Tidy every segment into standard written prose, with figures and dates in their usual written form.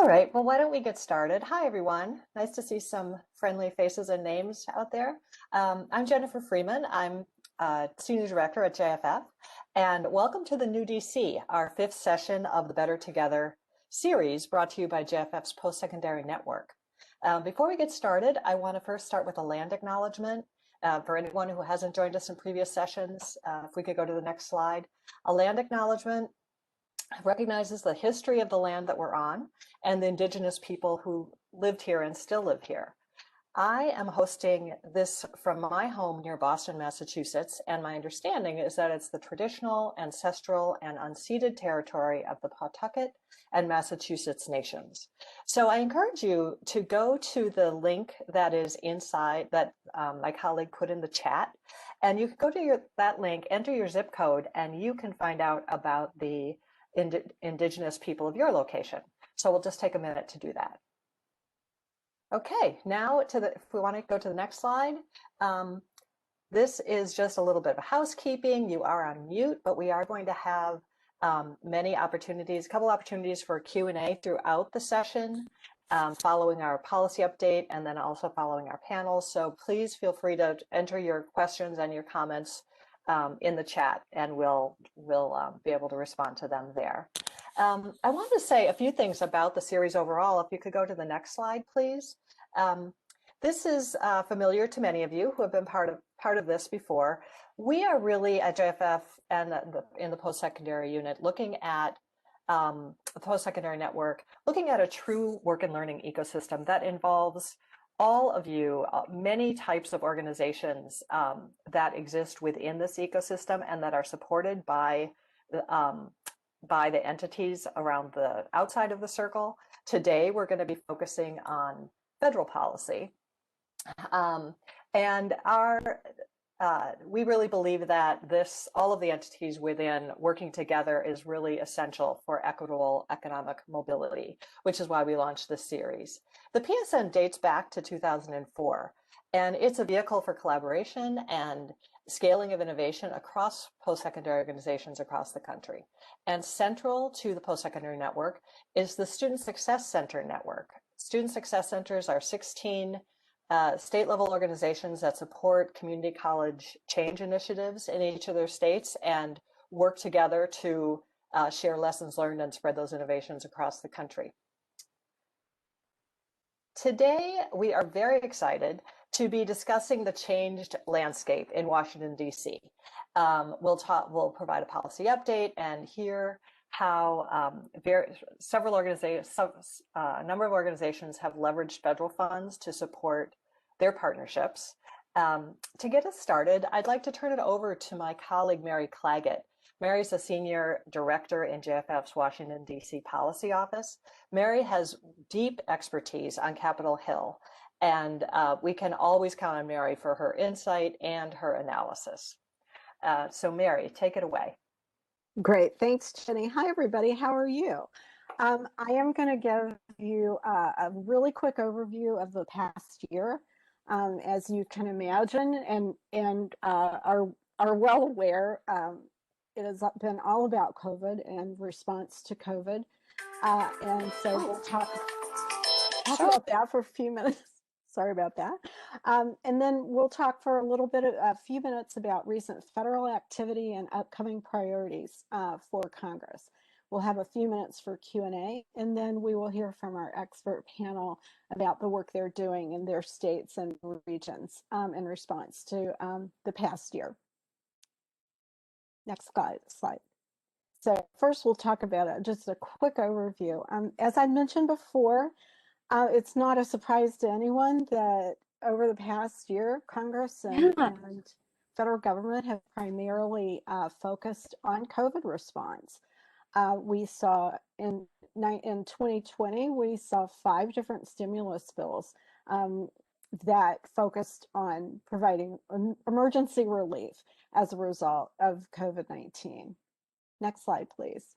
All right, well, why don't we get started? Hi, everyone. Nice to see some friendly faces and names out there. I'm Jennifer Freeman. I'm Senior Director at JFF, and welcome to the new DC, our fifth session of the Better Together series brought to you by JFF's Post-Secondary Network. Before we get started, I want to first start with a land acknowledgement. For anyone who hasn't joined us in previous sessions, if we could go to the next slide. A land acknowledgement recognizes the history of the land that we're on and the indigenous people who lived here and still live here. I am hosting this from my home near Boston, Massachusetts, and my understanding is that it's the traditional, ancestral, and unceded territory of the Pawtucket and Massachusetts nations. So I encourage you to go to the link that is inside that my colleague put in the chat, and you can go to that link, enter your zip code, and you can find out about the indigenous people of your location. So we'll just take a minute to do that. Okay, now if we want to go to the next slide, this is just a little bit of housekeeping. You are on mute, but we are going to have a couple opportunities for Q&A throughout the session, following our policy update and then also following our panel. So please feel free to enter your questions and your comments in the chat, and we'll be able to respond to them there. I wanted to say a few things about the series overall. If you could go to the next slide, please. This is familiar to many of you who have been part of this before. We are really at JFF and in the post-secondary unit looking at the post-secondary network, looking at a true work and learning ecosystem that involves all of you, many types of organizations that exist within this ecosystem and that are supported by the entities around the outside of the circle. Today, we're going to be focusing on federal policy. We really believe that all of the entities within working together is really essential for equitable economic mobility, which is why we launched this series. The PSN dates back to 2004, and it's a vehicle for collaboration and scaling of innovation across post-secondary organizations across the country. And central to the post-secondary network is the Student Success Center network. Student Success Centers are 16 state-level organizations that support community college change initiatives in each of their states and work together to share lessons learned and spread those innovations across the country. Today, we are very excited to be discussing the changed landscape in Washington, D.C. We'll provide a policy update and hear how a number of organizations have leveraged federal funds to support their partnerships. To get us started, I'd like to turn it over to my colleague, Mary Claggett. Mary's a senior director in JFF's Washington, D.C. policy office. Mary has deep expertise on Capitol Hill, and we can always count on Mary for her insight and her analysis. So Mary, take it away. Great, thanks, Jenny. Hi, everybody. How are you? I am going to give you a really quick overview of the past year. As you can imagine and are well aware, it has been all about COVID and response to COVID. And so we'll talk about that for a few minutes. Sorry about that. And then we'll talk for a few minutes about recent federal activity and upcoming priorities for Congress. We'll have a few minutes for Q&A, and then we will hear from our expert panel about the work they're doing in their states and regions in response to the past year. Next slide. So first we'll talk about just a quick overview. As I mentioned before, it's not a surprise to anyone that over the past year, Congress and federal government have primarily focused on COVID response. We saw in 2020, we saw 5 different stimulus bills that focused on providing emergency relief as a result of COVID-19. Next slide, please.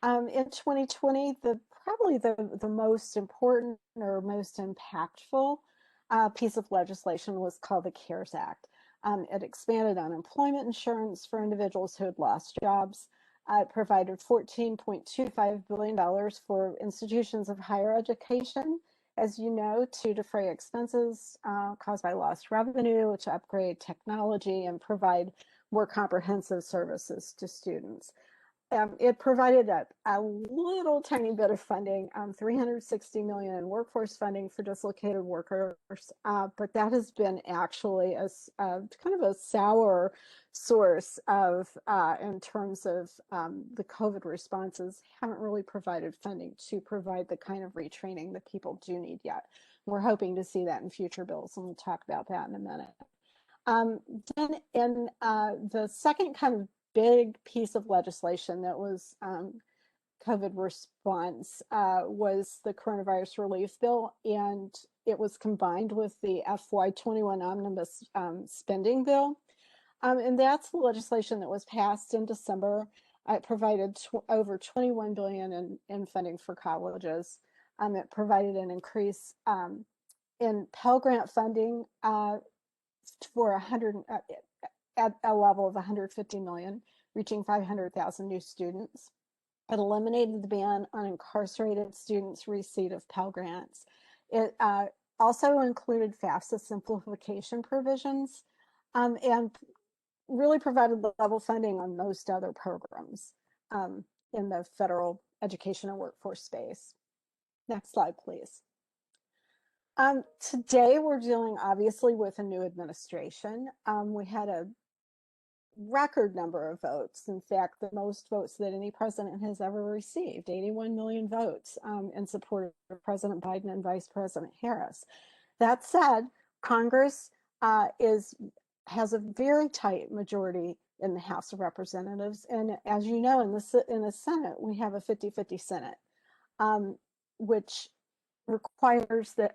In 2020, probably the most important or most impactful piece of legislation was called the CARES Act. It expanded unemployment insurance for individuals who had lost jobs. It provided $14.25 billion for institutions of higher education, as you know, to defray expenses caused by lost revenue, to upgrade technology, and provide more comprehensive services to students. It provided a little tiny bit of funding, $360 million in workforce funding for dislocated workers, but that has been actually a kind of a sour source of, in terms of the COVID responses, haven't really provided funding to provide the kind of retraining that people do need yet. We're hoping to see that in future bills, and we'll talk about that in a minute. Then in the second kind of big piece of legislation that was COVID response was the coronavirus relief bill, and it was combined with the FY21 omnibus spending bill. And that's the legislation that was passed in December. It provided over $21 billion in funding for colleges. It provided an increase in Pell Grant funding for at a level of 150 million, reaching 500,000 new students. It eliminated the ban on incarcerated students' receipt of Pell Grants. It also included FAFSA simplification provisions and really provided level funding on most other programs in the federal education and workforce space. Next slide, please. Today, we're dealing obviously with a new administration. We had a record number of votes. In fact, the most votes that any president has ever received, 81 million votes in support of President Biden and Vice President Harris. That said, Congress has a very tight majority in the House of Representatives. And as you know, in the Senate, we have a 50-50 Senate, which requires that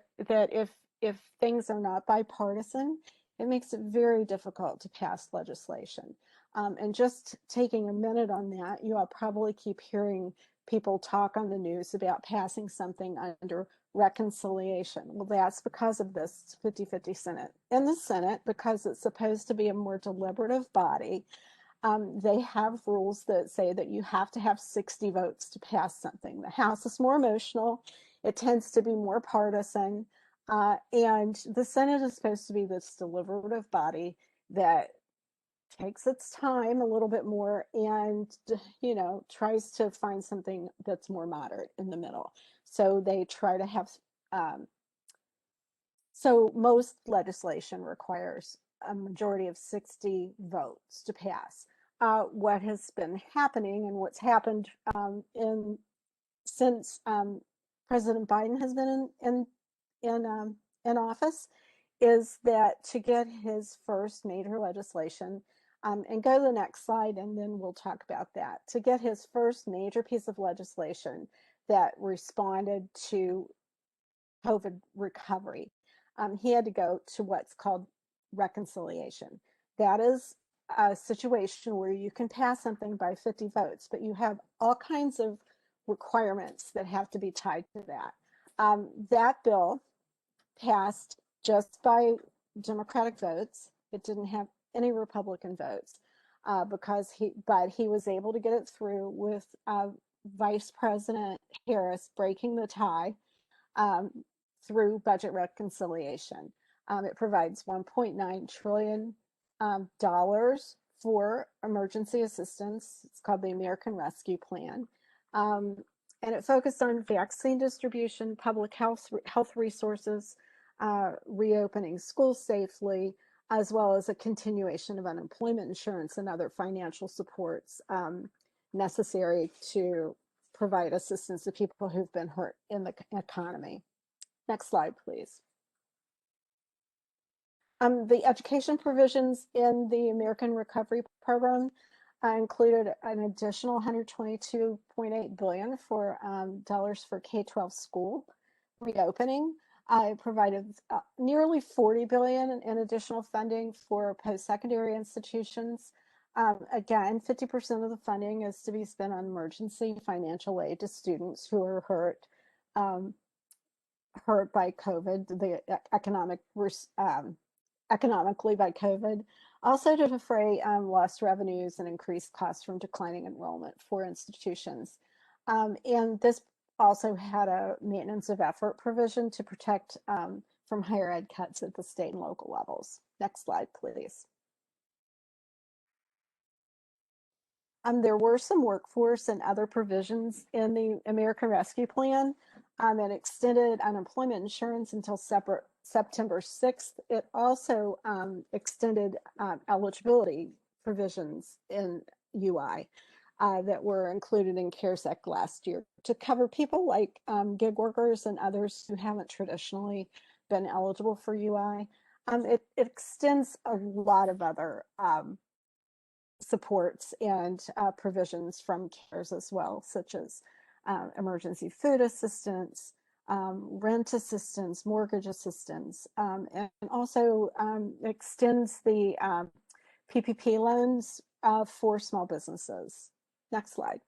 if things are not bipartisan, it makes it very difficult to pass legislation. And just taking a minute on that, you all probably keep hearing people talk on the news about passing something under reconciliation. Well, that's because of this 50-50 Senate. In the Senate, because it's supposed to be a more deliberative body, they have rules that say that you have to have 60 votes to pass something. The House is more emotional. It tends to be more partisan. And the Senate is supposed to be this deliberative body that takes its time a little bit more and, you know, tries to find something that's more moderate in the middle. So they try to have, so most legislation requires a majority of 60 votes to pass. What has been happening and what's happened since President Biden has been in office is that to get his first major legislation, and go to the next slide and then we'll talk about that. To get his first major piece of legislation that responded to COVID recovery, he had to go to what's called reconciliation. That is a situation where you can pass something by 50 votes, but you have all kinds of requirements that have to be tied to that. That bill passed just by Democratic votes. It didn't have any Republican votes but he was able to get it through with Vice President Harris breaking the tie through budget reconciliation. It provides $1.9 trillion for emergency assistance. It's called the American Rescue Plan. And it focused on vaccine distribution, public health resources, reopening schools safely, as well as a continuation of unemployment insurance and other financial supports necessary to provide assistance to people who've been hurt in the economy. Next slide, please. The education provisions in the American Recovery Program included an additional $122.8 billion for dollars for K-12 school reopening. It provided nearly $40 billion in additional funding for post-secondary institutions. Again, 50% of the funding is to be spent on emergency financial aid to students who are hurt by COVID, economically by COVID. also to defray lost revenues and increased costs from declining enrollment for institutions. And this also had a maintenance of effort provision to protect from higher ed cuts at the state and local levels. Next slide, please. There were some workforce and other provisions in the American Rescue Plan that extended unemployment insurance until September 6th. It also extended eligibility provisions in UI that were included in CARES Act last year to cover people like gig workers and others who haven't traditionally been eligible for UI. It extends a lot of other supports and provisions from CARES as well, such as emergency food assistance, rent assistance, mortgage assistance, and also extends the PPP loans for small businesses. Next slide.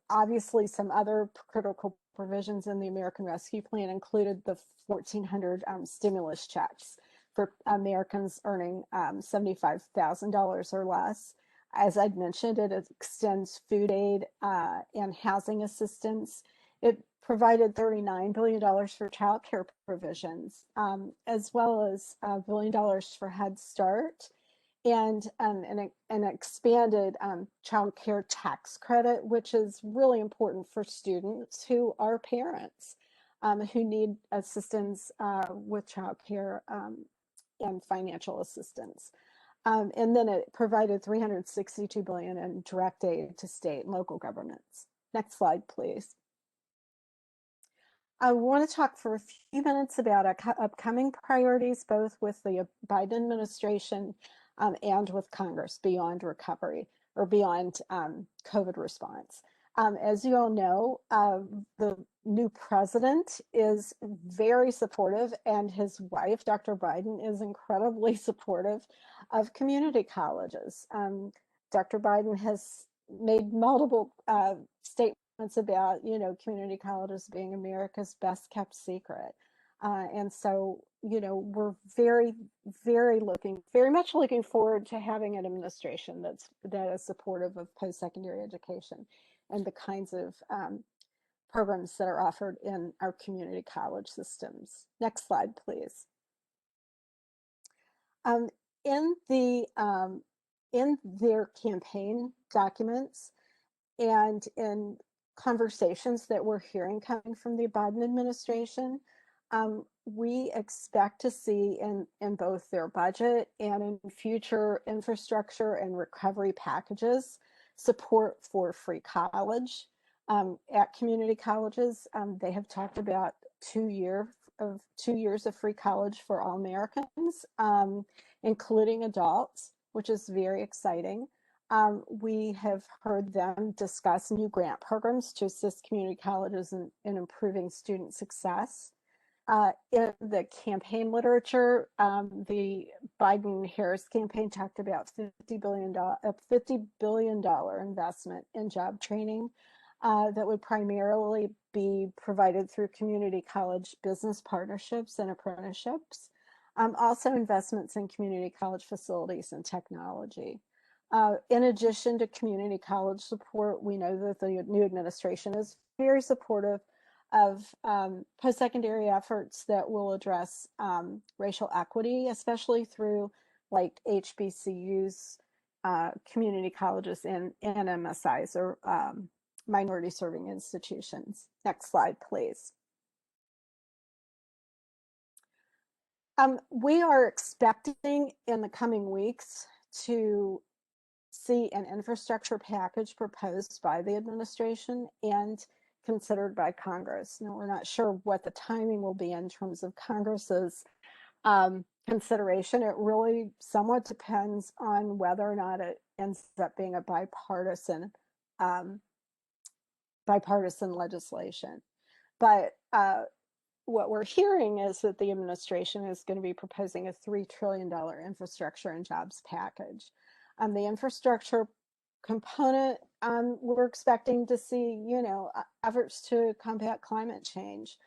Obviously, some other critical provisions in the American Rescue Plan included the 1,400 stimulus checks for Americans earning $75,000 or less. As I'd mentioned, it extends food aid and housing assistance. It provided $39 billion for child care provisions, as well as $1 billion for Head Start, and an expanded child care tax credit, which is really important for students who are parents who need assistance with child care and financial assistance. And then it provided $362 billion in direct aid to state and local governments. Next slide, please. I want to talk for a few minutes about upcoming priorities, both with the Biden administration and with Congress beyond recovery or beyond COVID response. As you all know, the new president is very supportive, and his wife, Dr. Biden, is incredibly supportive of community colleges. Dr. Biden has made multiple statements about, community colleges being America's best kept secret. And so, we're very much looking forward to having an administration that is supportive of post-secondary education and the kinds of programs that are offered in our community college systems. Next slide, please. In their campaign documents and in conversations that we're hearing coming from the Biden administration, we expect to see in both their budget and in future infrastructure and recovery packages support for free college at community colleges. They have talked about 2 years of free college for all Americans, including adults, which is very exciting. We have heard them discuss new grant programs to assist community colleges in improving student success. In the campaign literature, the Biden-Harris campaign talked about $50 billion investment in job training that would primarily be provided through community college business partnerships and apprenticeships. Also investments in community college facilities and technology. In addition to community college support, we know that the new administration is very supportive of post-secondary efforts that will address racial equity, especially through like HBCUs, community colleges, and MSIs, or minority serving institutions. Next slide, please. We are expecting in the coming weeks to see an infrastructure package proposed by the administration and considered by Congress. Now, we're not sure what the timing will be in terms of Congress's consideration. It really somewhat depends on whether or not it ends up being a bipartisan legislation. But what we're hearing is that the administration is going to be proposing a $3 trillion infrastructure and jobs package. The infrastructure component, we're expecting to see, efforts to combat climate change,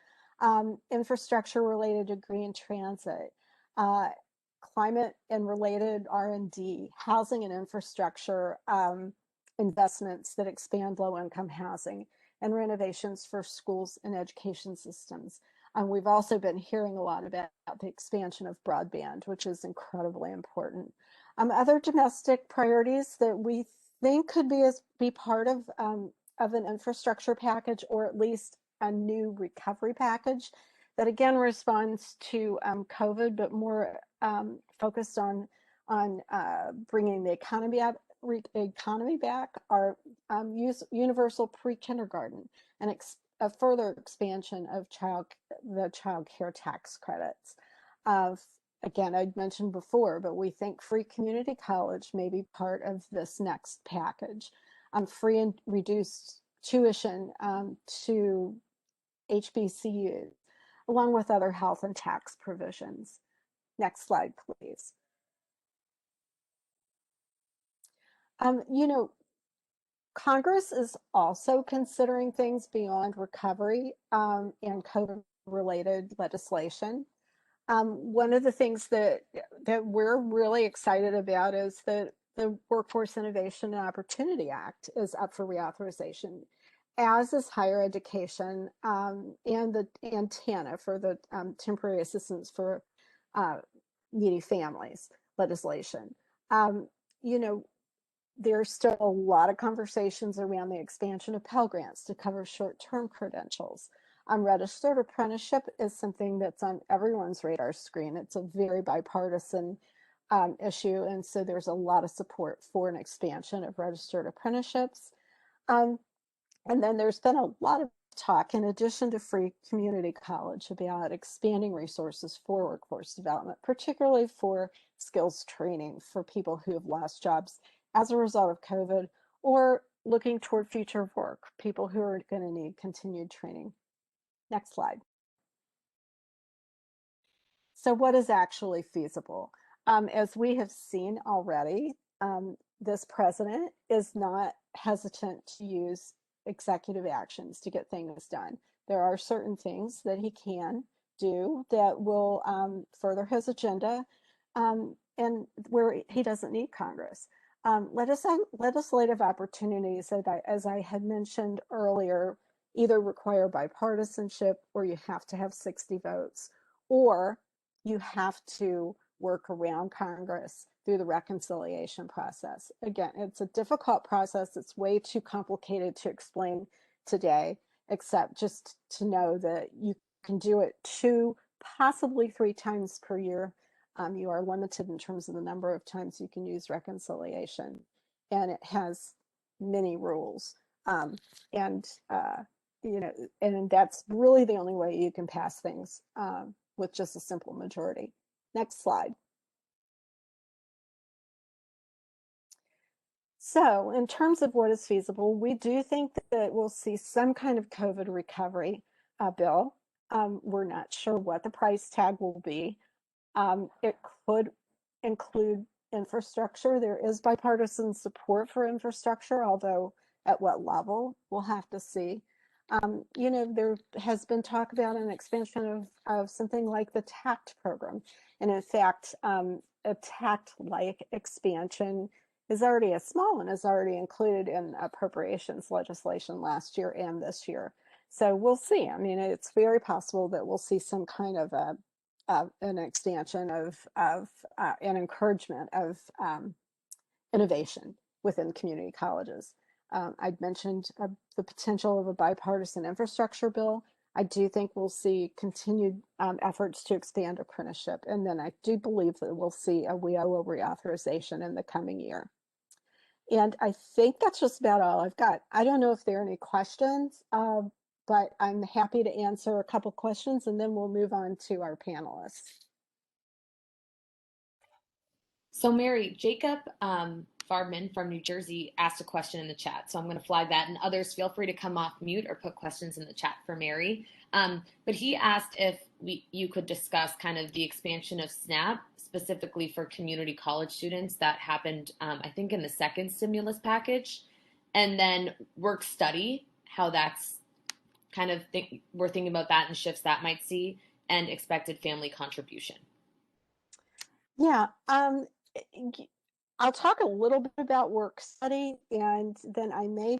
infrastructure related to green transit, climate and related R&D, housing and infrastructure investments that expand low-income housing, and renovations for schools and education systems. We've also been hearing a lot about the expansion of broadband, which is incredibly important. Other domestic priorities that we think could be part of an infrastructure package, or at least a new recovery package that again responds to COVID, but more focused on bringing the economy back, are universal pre-kindergarten and a further expansion of the child care tax credits. Again, I'd mentioned before, but we think free community college may be part of this next package. Free and reduced tuition to HBCUs, along with other health and tax provisions. Next slide, please. You know, Congress is also considering things beyond recovery and COVID-related legislation. One of the things that we're really excited about is that the Workforce Innovation and Opportunity Act is up for reauthorization, as is higher education and TANA for the temporary assistance for needy families legislation. You know, there's still a lot of conversations around the expansion of Pell Grants to cover short-term credentials. Registered apprenticeship is something that's on everyone's radar screen. It's a very bipartisan issue, and so there's a lot of support for an expansion of registered apprenticeships. And then there's been a lot of talk, in addition to free community college, about expanding resources for workforce development, particularly for skills training for people who have lost jobs as a result of COVID, or looking toward future work, people who are going to need continued training. Next slide. So what is actually feasible? As we have seen already, this president is not hesitant to use executive actions to get things done. There are certain things that he can do that will further his agenda, and where he doesn't need Congress. Legislative opportunities, as I had mentioned earlier, either require bipartisanship, or you have to have 60 votes, or you have to work around Congress through the reconciliation process. Again, it's a difficult process. It's way too complicated to explain today, except just to know that you can do it 2, possibly 3 times per year. You are limited in terms of the number of times you can use reconciliation, and it has many rules. You know, and that's really the only way you can pass things with just a simple majority. Next slide. So in terms of what is feasible, we do think that we'll see some kind of COVID recovery bill. We're not sure what the price tag will be. It could include infrastructure. There is bipartisan support for infrastructure, although at what level, we'll have to see. You know, there has been talk about an expansion of something like the TACT program. And in fact, a TACT-like expansion is already a small one, is already included in appropriations legislation last year and this year. So we'll see. I mean, it's very possible that we'll see some kind of an expansion of an encouragement of innovation within community colleges. I'd mentioned the potential of a bipartisan infrastructure bill. I do think we'll see continued efforts to expand apprenticeship. And then I do believe that we'll see a WIOA reauthorization in the coming year. And I think that's just about all I've got. I don't know if there are any questions, but I'm happy to answer a couple questions, and then we'll move on to our panelists. So Mary, Jacob Farbman from New Jersey asked a question in the chat. So I'm going to flag that, and others feel free to come off mute or put questions in the chat for Mary. But he asked if you could discuss kind of the expansion of SNAP, specifically for community college students, that happened, I think, in the second stimulus package, and then work study, how that's we're thinking about that and shifts that might see, and expected family contribution. Yeah, I'll talk a little bit about work study, and then I may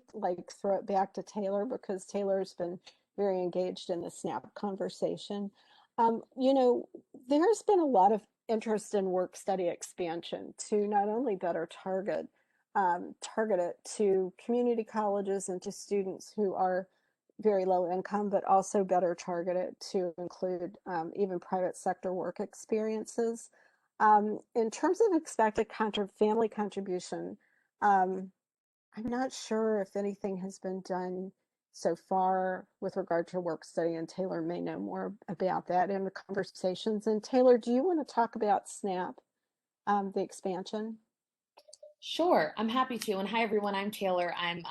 throw it back to Taylor because Taylor's been very engaged in the SNAP conversation. There's been a lot of interest in work study expansion to not only better target it to community colleges and to students who are very low income, but also better target it to include even private sector work experiences. In terms of expected family contribution, I'm not sure if anything has been done so far with regard to work study, and Taylor may know more about that in the conversations. And Taylor, do you want to talk about SNAP, the expansion? Sure, I'm happy to. And hi, everyone. I'm Taylor. I'm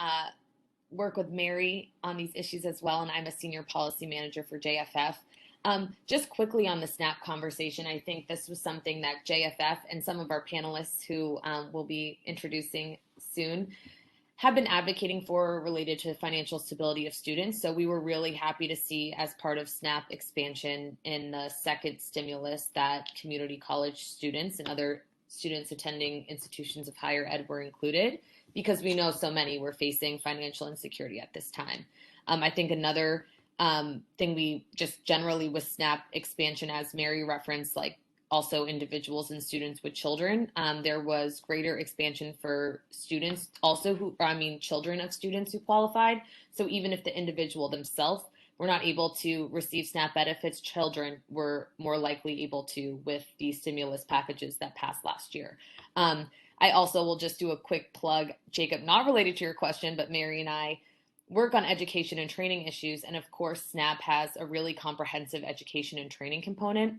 work with Mary on these issues as well, and I'm a senior policy manager for JFF. Just quickly on the SNAP conversation, I think this was something that JFF and some of our panelists who will be introducing soon have been advocating for related to financial stability of students. So we were really happy to see as part of SNAP expansion in the second stimulus that community college students and other students attending institutions of higher ed were included, because we know so many were facing financial insecurity at this time. I think another thing we just generally with SNAP expansion, as Mary referenced, also individuals and students with children, there was greater expansion for students also children of students who qualified. So even if the individual themselves were not able to receive SNAP benefits, children were more likely able to with the stimulus packages that passed last year. I also will just do a quick plug, Jacob, not related to your question, but Mary and I work on education and training issues. And of course, SNAP has a really comprehensive education and training component,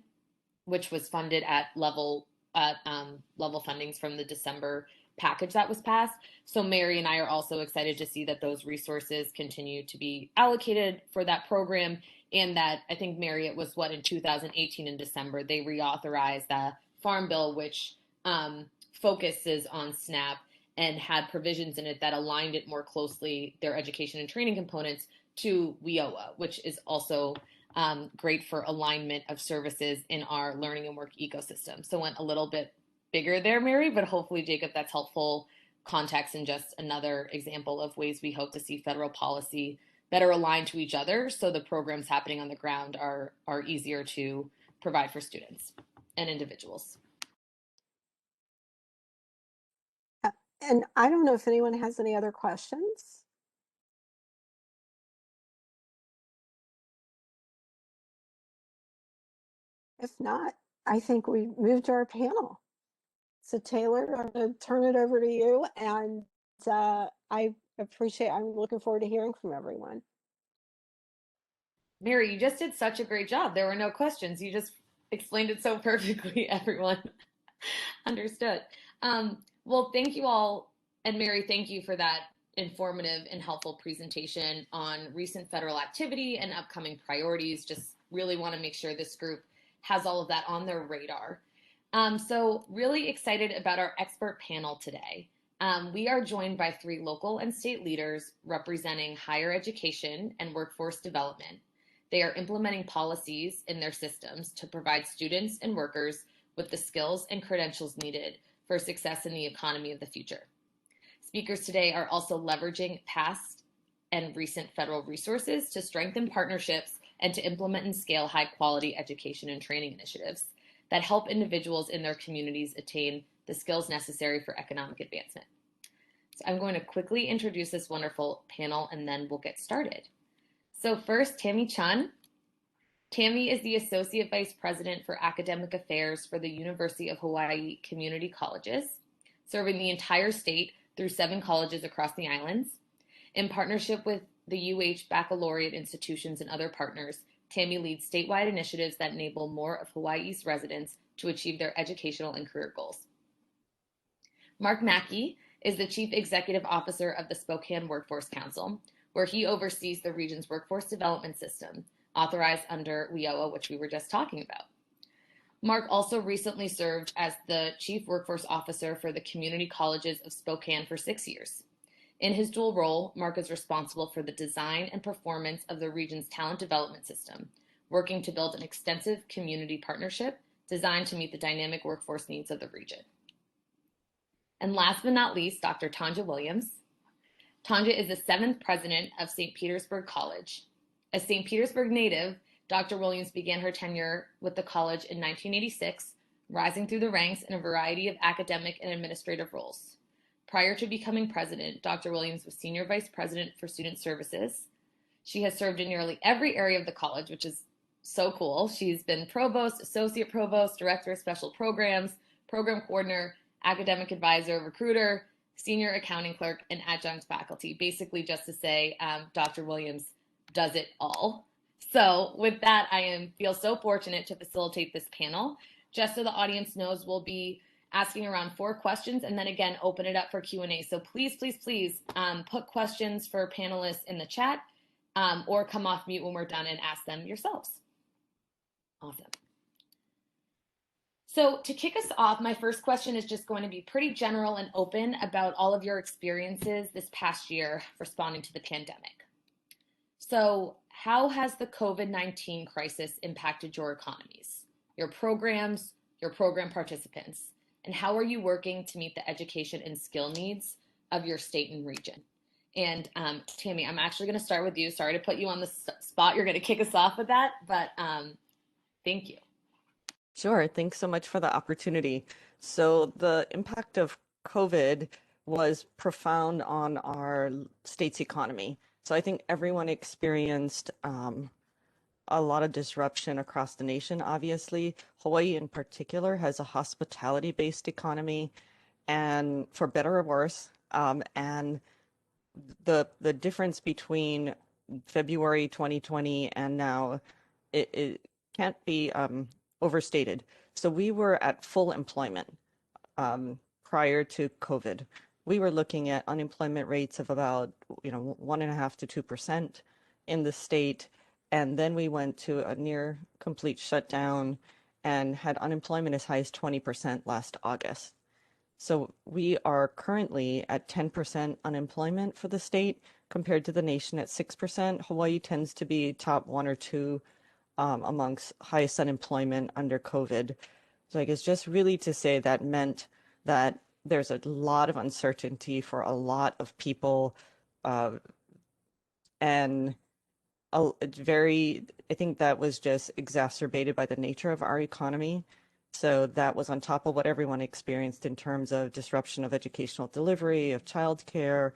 which was funded at level fundings from the December package that was passed. So Mary and I are also excited to see that those resources continue to be allocated for that program, and that I think, Mary, it was in 2018 in December, they reauthorized the Farm Bill, which focuses on SNAP and had provisions in it that aligned it more closely, their education and training components, to WIOA, which is also great for alignment of services in our learning and work ecosystem. So went a little bit bigger there, Mary, but hopefully, Jacob, that's helpful context and just another example of ways we hope to see federal policy better aligned to each other, so the programs happening on the ground are easier to provide for students and individuals. And I don't know if anyone has any other questions. If not, I think we moved to our panel. So Taylor, I'm going to turn it over to you, and I'm looking forward to hearing from everyone. Mary, you just did such a great job. There were no questions. You just explained it so perfectly. Everyone understood. Well, thank you all. And Mary, thank you for that informative and helpful presentation on recent federal activity and upcoming priorities. Just really want to make sure this group has all of that on their radar. So really excited about our expert panel today. We are joined by 3 local and state leaders representing higher education and workforce development. They are implementing policies in their systems to provide students and workers with the skills and credentials needed for success in the economy of the future. Speakers today are also leveraging past and recent federal resources to strengthen partnerships and to implement and scale high-quality education and training initiatives that help individuals in their communities attain the skills necessary for economic advancement. So I'm going to quickly introduce this wonderful panel, and then we'll get started. So first, Tammy Chun. Tammy is the Associate Vice President for Academic Affairs for the University of Hawaii Community Colleges, serving the entire state through 7 colleges across the islands. In partnership with the UH baccalaureate institutions and other partners, Tammy leads statewide initiatives that enable more of Hawaii's residents to achieve their educational and career goals. Mark Mackey is the Chief Executive Officer of the Spokane Workforce Council, where he oversees the region's workforce development system, authorized under WIOA, which we were just talking about. Mark also recently served as the Chief Workforce Officer for the Community Colleges of Spokane for 6 years. In his dual role, Mark is responsible for the design and performance of the region's talent development system, working to build an extensive community partnership designed to meet the dynamic workforce needs of the region. And last but not least, Dr. Tanja Williams. Tanja is the 7th president of St. Petersburg College. A St. Petersburg native, Dr. Williams began her tenure with the college in 1986, rising through the ranks in a variety of academic and administrative roles. Prior to becoming president, Dr. Williams was senior vice president for student services. She has served in nearly every area of the college, which is so cool. She's been provost, associate provost, director of special programs, program coordinator, academic advisor, recruiter, senior accounting clerk, and adjunct faculty. Basically just to say Dr. Williams does it all. So with that, I feel so fortunate to facilitate this panel. Just so the audience knows, we'll be asking around 4 questions and then again, open it up for Q&A. So please, please, please put questions for panelists in the chat or come off mute when we're done and ask them yourselves. Awesome. So to kick us off, my first question is just going to be pretty general and open about all of your experiences this past year responding to the pandemic. So how has the COVID-19 crisis impacted your economies, your programs, your program participants, and how are you working to meet the education and skill needs of your state and region? And Tammy, I'm actually going to start with you. Sorry to put you on the spot. You're going to kick us off with that, but thank you. Sure. Thanks so much for the opportunity. So the impact of COVID was profound on our state's economy. So I think everyone experienced a lot of disruption across the nation, obviously. Hawaii in particular has a hospitality-based economy, and for better or worse. And the difference between February 2020 and now, it can't be overstated. So we were at full employment prior to COVID. We were looking at unemployment rates of about 1.5% to 2% in the state. And then we went to a near complete shutdown and had unemployment as high as 20% last August. So we are currently at 10% unemployment for the state compared to the nation at 6%. Hawaii tends to be top 1 or 2 amongst highest unemployment under COVID. So I guess just really to say that meant that there's a lot of uncertainty for a lot of people, and I think that was just exacerbated by the nature of our economy. So that was on top of what everyone experienced in terms of disruption of educational delivery, of childcare,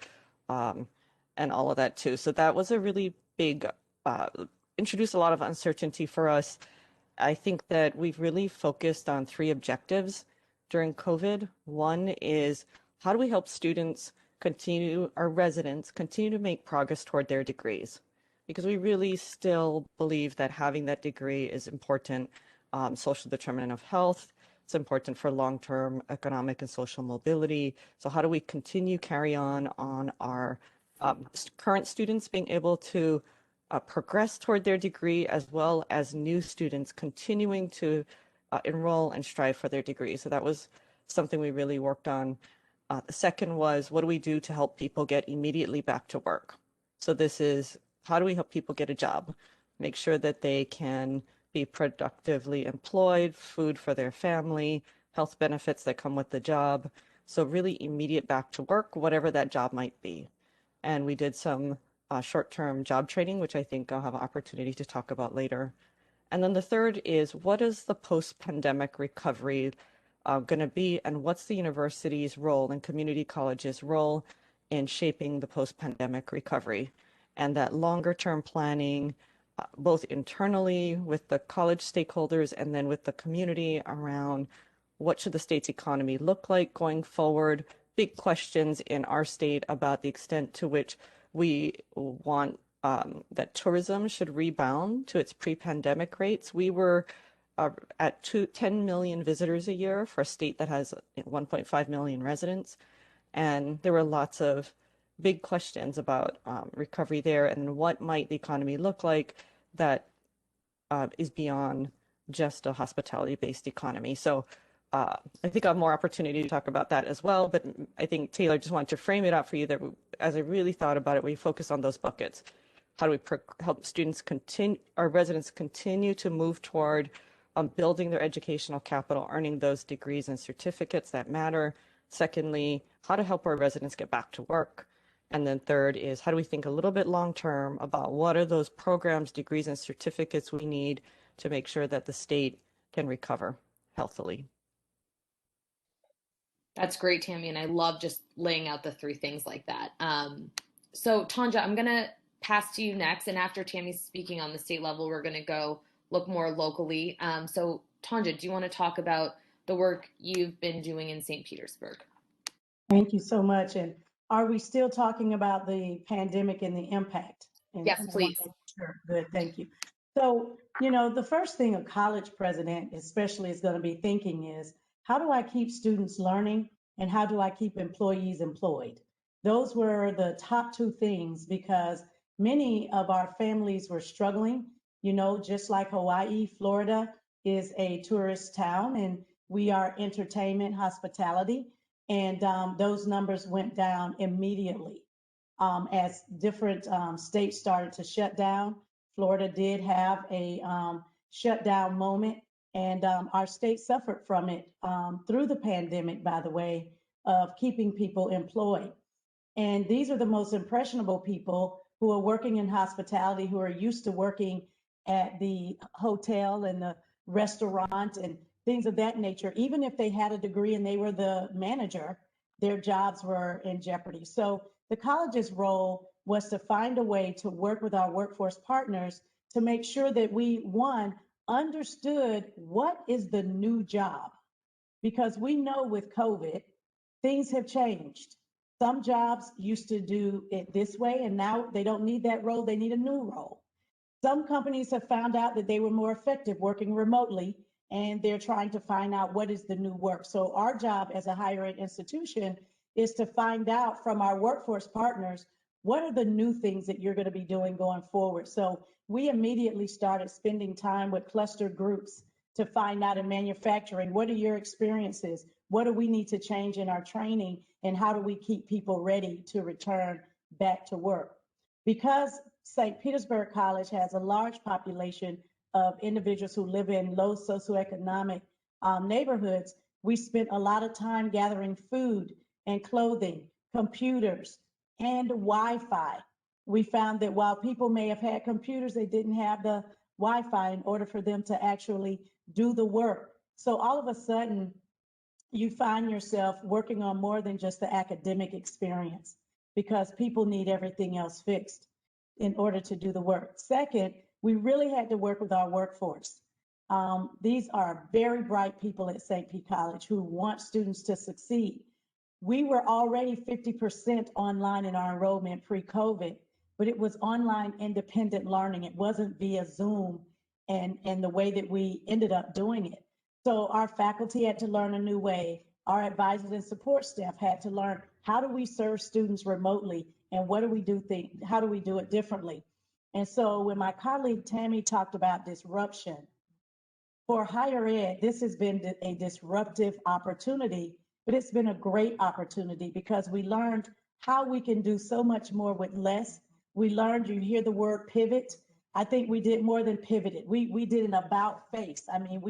and all of that too. So that was a really big, introduced a lot of uncertainty for us. I think that we've really focused on 3 objectives during COVID. One is, how do we help students our residents continue to make progress toward their degrees? Because we really still believe that having that degree is important. Social determinant of health, it's important for long-term economic and social mobility. So how do we carry on our current students being able to progress toward their degree, as well as new students continuing to enroll and strive for their degree. So that was something we really worked on. The second was, what do we do to help people get immediately back to work? So this is, how do we help people get a job? Make sure that they can be productively employed, food for their family, health benefits that come with the job. So really immediate back to work, whatever that job might be. And we did some short-term job training, which I think I'll have an opportunity to talk about later. And then the third is, what is the post-pandemic recovery going to be, and what's the university's role and community colleges' role in shaping the post-pandemic recovery? And that longer-term planning, both internally with the college stakeholders and then with the community around what should the state's economy look like going forward. Big questions in our state about the extent to which we want that tourism should rebound to its pre-pandemic rates. We were at 10 million visitors a year for a state that has 1.5 million residents. And there were lots of big questions about recovery there and what might the economy look like that is beyond just a hospitality-based economy. So I think I'll have more opportunity to talk about that as well, but I think Taylor just wanted to frame it up for you that as I really thought about it, we focus on those buckets. How do we help students continue, our residents continue to move toward building their educational capital, earning those degrees and certificates that matter? Secondly, how to help our residents get back to work. And then third is, how do we think a little bit long-term about what are those programs, degrees, and certificates we need to make sure that the state can recover healthily? That's great, Tammy, and I love just laying out the three things like that. So Tanja, I'm going to pass to you next, and after Tammy's speaking on the state level, we're going to go look more locally. So Tanja, do you want to talk about the work you've been doing in St. Petersburg? Thank you so much. And are we still talking about the pandemic and the impact? Yes, please. Sure. Good. Thank you. So, you know, the first thing a college president especially is going to be thinking is, how do I keep students learning and how do I keep employees employed? Those were the top two things because many of our families were struggling, you know, just like Hawaii, Florida is a tourist town and we are entertainment, hospitality. And those numbers went down immediately as different states started to shut down. Florida did have a shutdown moment, and our state suffered from it through the pandemic, by the way, of keeping people employed. And these are the most impressionable people who are working in hospitality, who are used to working at the hotel and the restaurant and things of that nature. Even if they had a degree and they were the manager, their jobs were in jeopardy. So the college's role was to find a way to work with our workforce partners to make sure that we, one, understood what is the new job. Because we know with COVID, things have changed. Some jobs used to do it this way, and now they don't need that role, they need a new role. Some companies have found out that they were more effective working remotely, and they're trying to find out what is the new work. So our job as a higher ed institution is to find out from our workforce partners, what are the new things that you're going to be doing going forward? So we immediately started spending time with clustered groups to find out in manufacturing, what are your experiences? What do we need to change in our training? And how do we keep people ready to return back to work? Because St. Petersburg College has a large population of individuals who live in low socioeconomic neighborhoods, we spent a lot of time gathering food and clothing, computers, and Wi-Fi. We found that while people may have had computers, they didn't have the Wi-Fi in order for them to actually do the work. So all of a sudden, you find yourself working on more than just the academic experience because people need everything else fixed in order to do the work. Second, we really had to work with our workforce. These are very bright people at St. Pete College who want students to succeed. We were already 50% online in our enrollment pre-COVID, but it was online independent learning. It wasn't via Zoom and the way that we ended up doing it. So our faculty had to learn a new way. Our advisors and support staff had to learn, how do we serve students remotely and what do we do how do we do it differently? And so when my colleague Tammy talked about disruption, for higher ed, this has been a disruptive opportunity, but it's been a great opportunity because we learned how we can do so much more with less. We learned, you hear the word pivot. I think we did more than pivoted. We did an about face. I mean,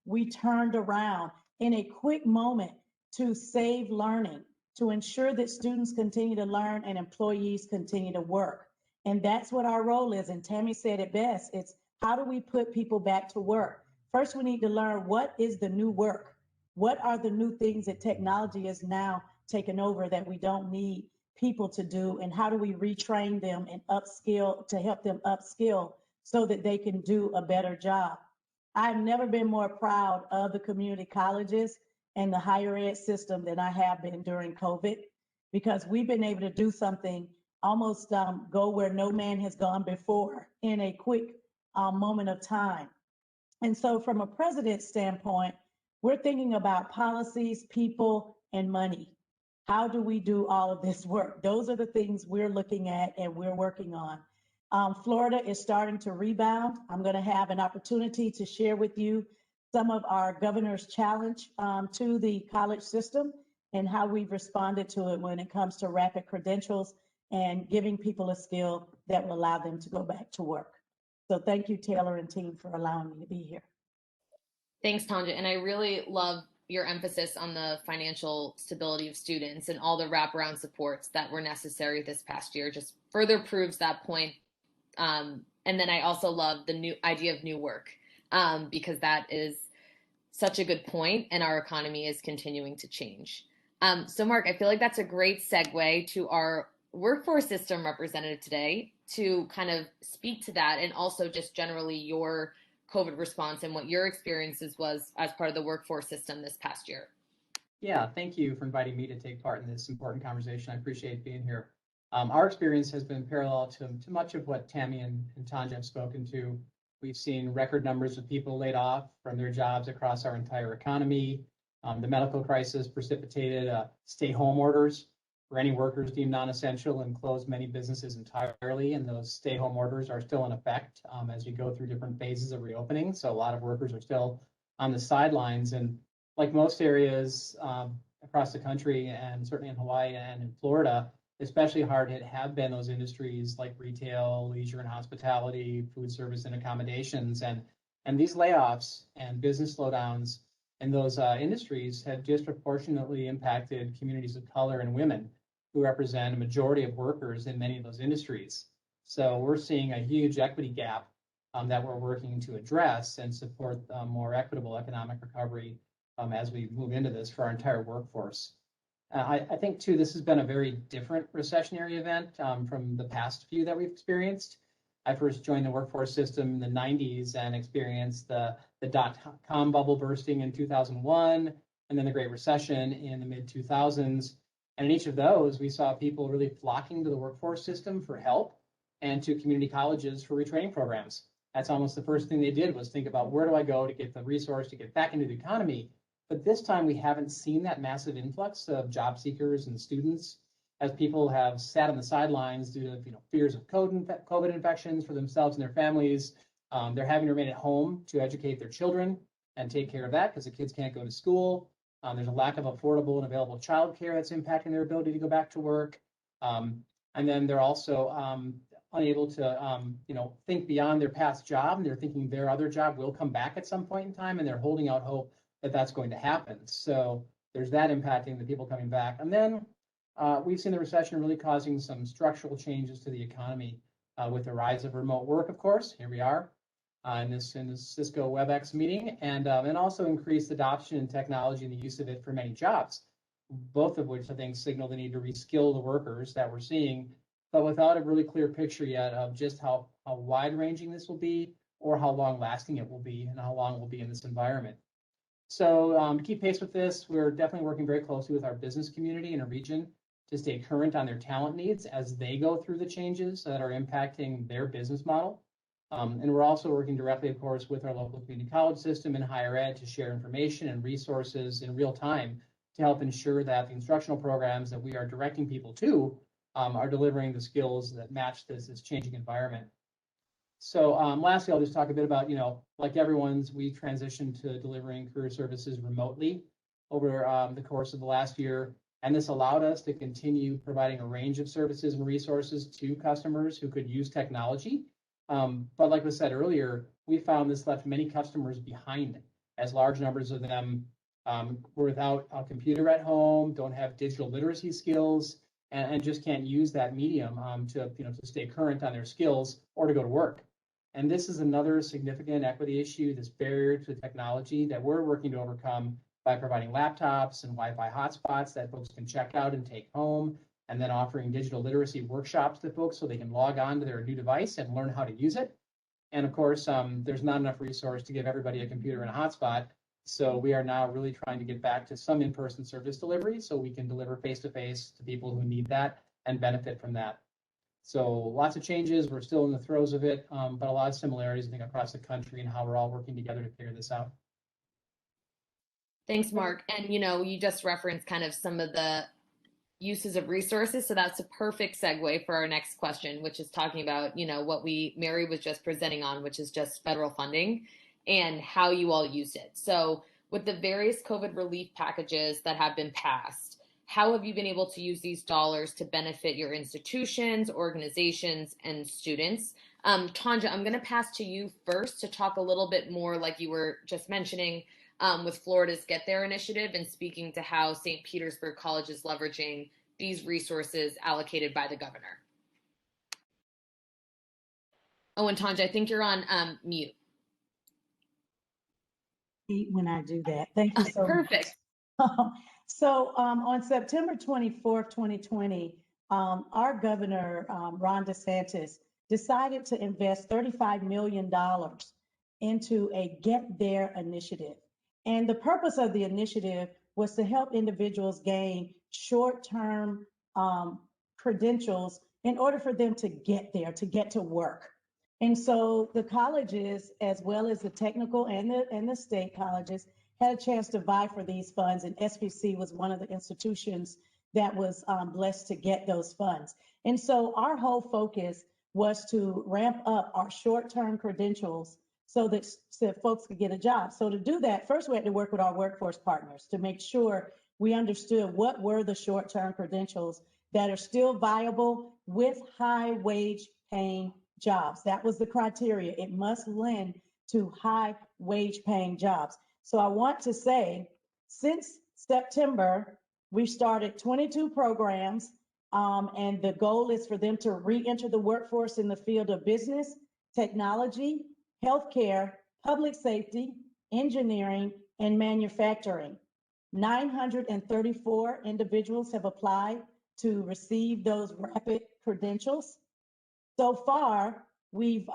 we turned around in a quick moment to save learning, to ensure that students continue to learn and employees continue to work. And that's what our role is. And Tammy said it best. It's how do we put people back to work? First, we need to learn what is the new work? What are the new things that technology is now taken over that we don't need people to do? And how do we retrain them and upskill to help them upskill so that they can do a better job? I've never been more proud of the community colleges and the higher ed system than I have been during COVID, because we've been able to do something, almost go where no man has gone before in a quick moment of time. And so from a president's standpoint, we're thinking about policies, people, and money. How do we do all of this work? Those are the things we're looking at and we're working on. Florida is starting to rebound. I'm going to have an opportunity to share with you some of our governor's challenge to the college system and how we've responded to it when it comes to rapid credentials and giving people a skill that will allow them to go back to work. So thank you, Taylor and team, for allowing me to be here. Thanks, Tanja. And I really love your emphasis on the financial stability of students and all the wraparound supports that were necessary this past year. Just further proves that point. And then I also love the new idea of new work, because that is such a good point, and our economy is continuing to change. So Mark, I feel like that's a great segue to our workforce system representative today to kind of speak to that, and also just generally your COVID response and what your experiences was as part of the workforce system this past year. Yeah, thank you for inviting me to take part in this important conversation. I appreciate being here. Our experience has been parallel to much of what Tammy and Tanja have spoken to. We've seen record numbers of people laid off from their jobs across our entire economy. The medical crisis precipitated stay-home orders for any workers deemed non-essential and closed many businesses entirely. And those stay-home orders are still in effect as we go through different phases of reopening. So a lot of workers are still on the sidelines. And like most areas across the country, and certainly in Hawaii and in Florida, especially hard hit have been those industries like retail, leisure and hospitality, food service and accommodations. And these layoffs and business slowdowns in those industries have disproportionately impacted communities of color and women who represent a majority of workers in many of those industries. So we're seeing a huge equity gap that we're working to address and support more equitable economic recovery as we move into this for our entire workforce. I think, too, this has been a very different recessionary event from the past few that we've experienced. I first joined the workforce system in the 90s and experienced the dot-com bubble bursting in 2001, and then the Great Recession in the mid-2000s. And in each of those, we saw people really flocking to the workforce system for help and to community colleges for retraining programs. That's almost the first thing they did, was think about, where do I go to get the resource to get back into the economy? But this time we haven't seen that massive influx of job seekers and students, as people have sat on the sidelines due to fears of COVID infections for themselves and their families. They're having to remain at home to educate their children and take care of that because the kids can't go to school. There's a lack of affordable and available childcare that's impacting their ability to go back to work. And then they're also unable to think beyond their past job, and they're thinking their other job will come back at some point in time, and they're holding out hope that that's going to happen. So there's that impacting the people coming back. And then we've seen the recession really causing some structural changes to the economy with the rise of remote work, of course. Here we are in this Cisco WebEx meeting, and also increased adoption in technology and the use of it for many jobs, both of which I think signal the need to reskill the workers that we're seeing, but without a really clear picture yet of just how wide-ranging this will be, or how long-lasting it will be, and how long it will be in this environment. So to keep pace with this, we're definitely working very closely with our business community in a region to stay current on their talent needs as they go through the changes that are impacting their business model. And we're also working directly, of course, with our local community college system and higher ed to share information and resources in real time to help ensure that the instructional programs that we are directing people to are delivering the skills that match this changing environment. So lastly, I'll just talk a bit about, like everyone's, we transitioned to delivering career services remotely over the course of the last year. And this allowed us to continue providing a range of services and resources to customers who could use technology. But like was said earlier, we found this left many customers behind, as large numbers of them were without a computer at home, don't have digital literacy skills, and just can't use that medium to stay current on their skills or to go to work. And this is another significant equity issue, this barrier to technology that we're working to overcome by providing laptops and Wi-Fi hotspots that folks can check out and take home, and then offering digital literacy workshops to folks so they can log on to their new device and learn how to use it. And of course, there's not enough resource to give everybody a computer and a hotspot. So we are now really trying to get back to some in-person service delivery so we can deliver face-to-face to people who need that and benefit from that. So lots of changes. We're still in the throes of it, but a lot of similarities, I think, across the country and how we're all working together to figure this out. Thanks, Mark. And, you just referenced kind of some of the uses of resources. So that's a perfect segue for our next question, which is talking about, what Mary was just presenting on, which is just federal funding and how you all use it. So with the various COVID relief packages that have been passed, how have you been able to use these dollars to benefit your institutions, organizations, and students? Tanja, I'm going to pass to you first to talk a little bit more, like you were just mentioning, with Florida's Get There initiative and speaking to how St. Petersburg College is leveraging these resources allocated by the governor. Oh, and Tanja, I think you're on mute. When I do that. Thank you so Perfect. much. So on September 24th, 2020, our governor, Ron DeSantis, decided to invest $35 million into a Get There initiative. And the purpose of the initiative was to help individuals gain short-term credentials in order for them to get there, to get to work. And so the colleges, as well as the technical and the state colleges, had a chance to vie for these funds, and SPC was one of the institutions that was blessed to get those funds. And so our whole focus was to ramp up our short-term credentials so that folks could get a job. So to do that, first we had to work with our workforce partners to make sure we understood what were the short-term credentials that are still viable with high wage paying jobs. That was the criteria. It must lend to high wage paying jobs. So I want to say, since September, we've started 22 programs, and the goal is for them to re-enter the workforce in the field of business, technology, healthcare, public safety, engineering, and manufacturing. 934 individuals have applied to receive those rapid credentials. So far, we've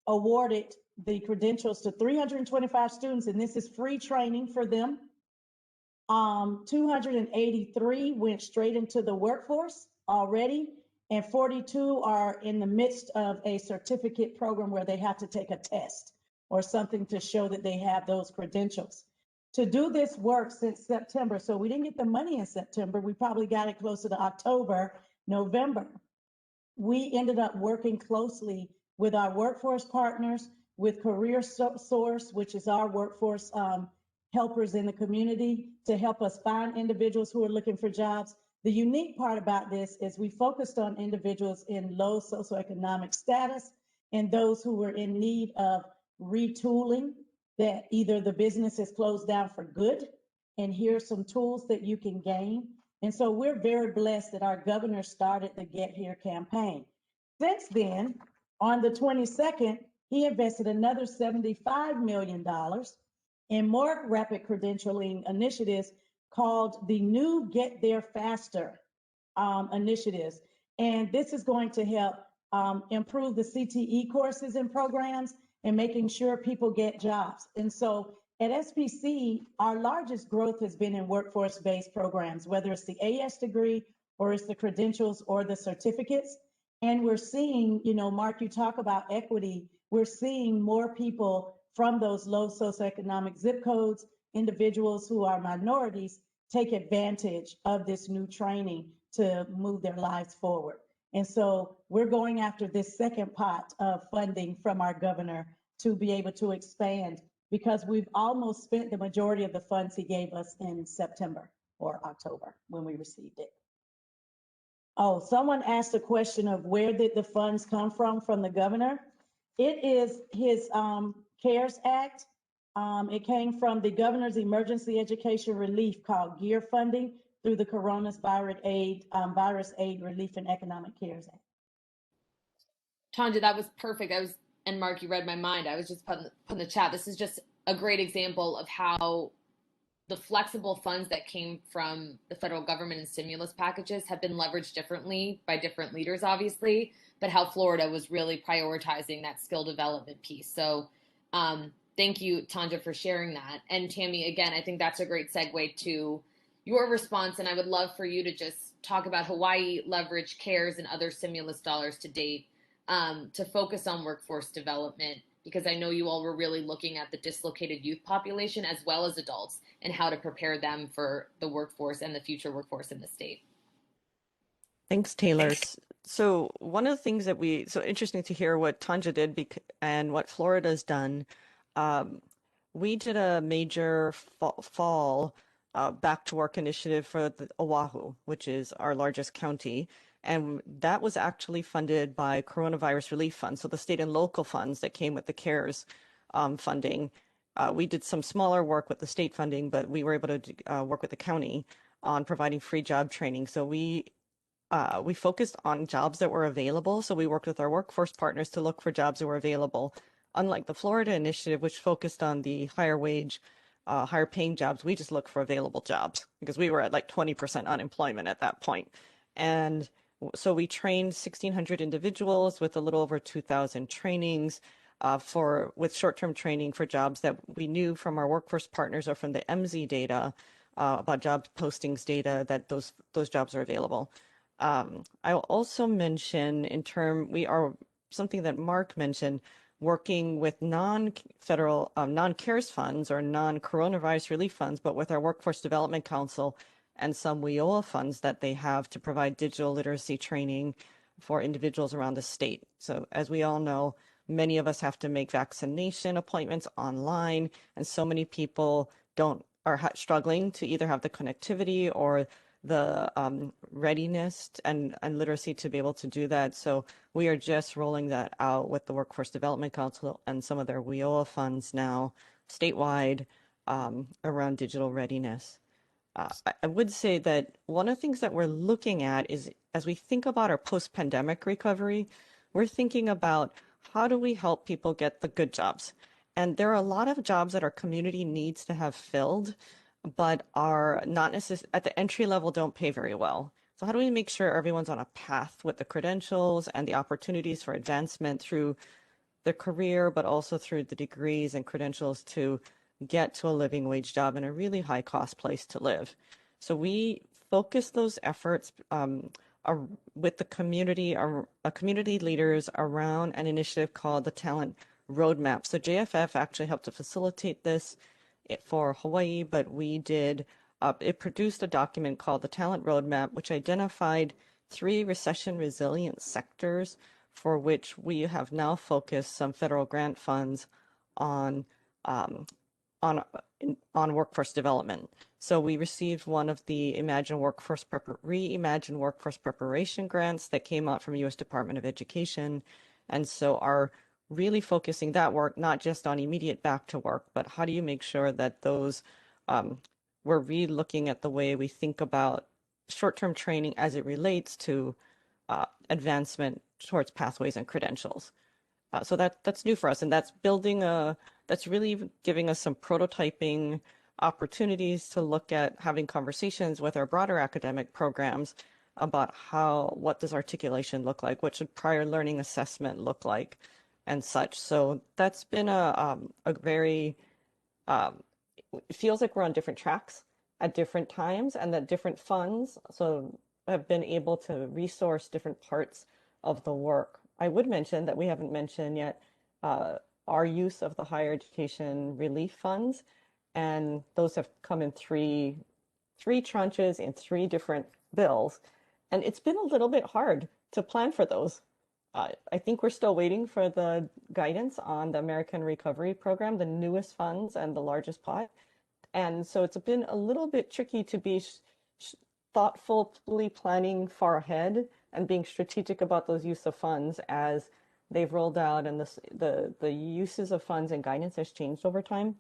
awarded the credentials to 325 students, and this is free training for them. 283 went straight into the workforce already, and 42 are in the midst of a certificate program where they have to take a test or something to show that they have those credentials. To do this work since September, so we didn't get the money in September, we probably got it closer to October, November. We ended up working closely with our workforce partners, with Career Source, which is our workforce helpers in the community, to help us find individuals who are looking for jobs. The unique part about this is we focused on individuals in low socioeconomic status and those who were in need of retooling, that either the business is closed down for good, and here's some tools that you can gain. And so we're very blessed that our governor started the Get Here campaign. Since then, on the 22nd, he invested another $75 million in more rapid credentialing initiatives called the new Get There Faster initiatives. And this is going to help improve the CTE courses and programs and making sure people get jobs. And so at SPC, our largest growth has been in workforce-based programs, whether it's the AS degree or it's the credentials or the certificates. And we're seeing, you know, Mark, you talk about equity, we're seeing more people from those low socioeconomic zip codes, individuals who are minorities, take advantage of this new training to move their lives forward. And so we're going after this second pot of funding from our governor to be able to expand, because we've almost spent the majority of the funds he gave us in September or October when we received it. Oh, someone asked a question of where did the funds come from the governor? It is his CARES Act. It came from the governor's emergency education relief called GEAR funding through the Coronavirus Aid Relief and Economic CARES Act. Tanja, that was perfect. And Mark, you read my mind. I was just putting in the chat. This is just a great example of how the flexible funds that came from the federal government and stimulus packages have been leveraged differently by different leaders, obviously, but how Florida was really prioritizing that skill development piece. So thank you, Tanja, for sharing that. And Tammy, again, I think that's a great segue to your response. And I would love for you to just talk about Hawaii leverage CARES and other stimulus dollars to date to focus on workforce development, because I know you all were really looking at the dislocated youth population as well as adults and how to prepare them for the workforce and the future workforce in the state. Thanks, Taylor. So one of the things that so interesting to hear what Tanja did and what Florida's done. We did a major fall back to work initiative for the Oahu, which is our largest county. And that was actually funded by coronavirus relief funds. So the state and local funds that came with the CARES funding. We did some smaller work with the state funding, but we were able to work with the county on providing free job training. So we focused on jobs that were available. So we worked with our workforce partners to look for jobs that were available. Unlike the Florida initiative, which focused on the higher wage, higher paying jobs, we just looked for available jobs because we were at like 20% unemployment at that point. And so we trained 1,600 individuals with a little over 2,000 trainings with short-term training for jobs that we knew from our workforce partners or from the MZ data about job postings data that those jobs are available. I will also mention we are something that Mark mentioned, working with non-federal, non-CARES funds or non-coronavirus relief funds, but with our Workforce Development Council and some WIOA funds that they have to provide digital literacy training for individuals around the state. So as we all know, many of us have to make vaccination appointments online, and so many people are struggling to either have the connectivity or the readiness and literacy to be able to do that. So we are just rolling that out with the Workforce Development Council and some of their WIOA funds now statewide around digital readiness. I would say that one of the things that we're looking at is, as we think about our post-pandemic recovery, we're thinking about how do we help people get the good jobs? And there are a lot of jobs that our community needs to have filled, but are not necessarily at the entry level, don't pay very well. So how do we make sure everyone's on a path with the credentials and the opportunities for advancement through their career, but also through the degrees and credentials to get to a living wage job in a really high cost place to live? So we focus those efforts with the community leaders around an initiative called the Talent Roadmap. So JFF actually helped to facilitate this for Hawaii, but it produced a document called the Talent Roadmap, which identified 3 recession resilient sectors for which we have now focused some federal grant funds on workforce development. So we received one of the Reimagine Workforce Preparation grants that came out from U.S. Department of Education. And so are really focusing that work, not just on immediate back to work, but how do you make sure that those, we're re-looking at the way we think about short-term training as it relates to advancement towards pathways and credentials. So that's new for us, and that's that's really giving us some prototyping opportunities to look at having conversations with our broader academic programs about what does articulation look like, what should prior learning assessment look like, and such. So that's been a very, it feels like we're on different tracks at different times, and that different funds have been able to resource different parts of the work. I would mention that we haven't mentioned yet our use of the higher education relief funds, and those have come in three tranches in 3 different bills, and it's been a little bit hard to plan for those. I think we're still waiting for the guidance on the American Recovery Program, the newest funds and the largest pot. And so it's been a little bit tricky to be thoughtfully planning far ahead and being strategic about those use of funds as they've rolled out, and the uses of funds and guidance has changed over time.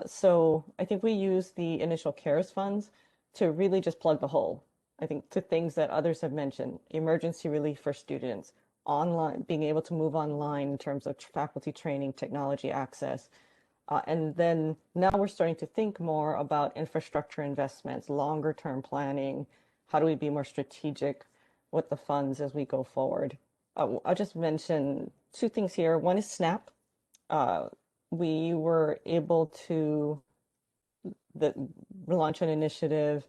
So I think we use the initial CARES funds to really just plug the hole, I think, to things that others have mentioned: emergency relief for students, online, being able to move online in terms of faculty training, technology access. And then now we're starting to think more about infrastructure investments, longer term planning. How do we be more strategic with the funds as we go forward? I'll just mention 2 things here. One is SNAP. We were able to launch an initiative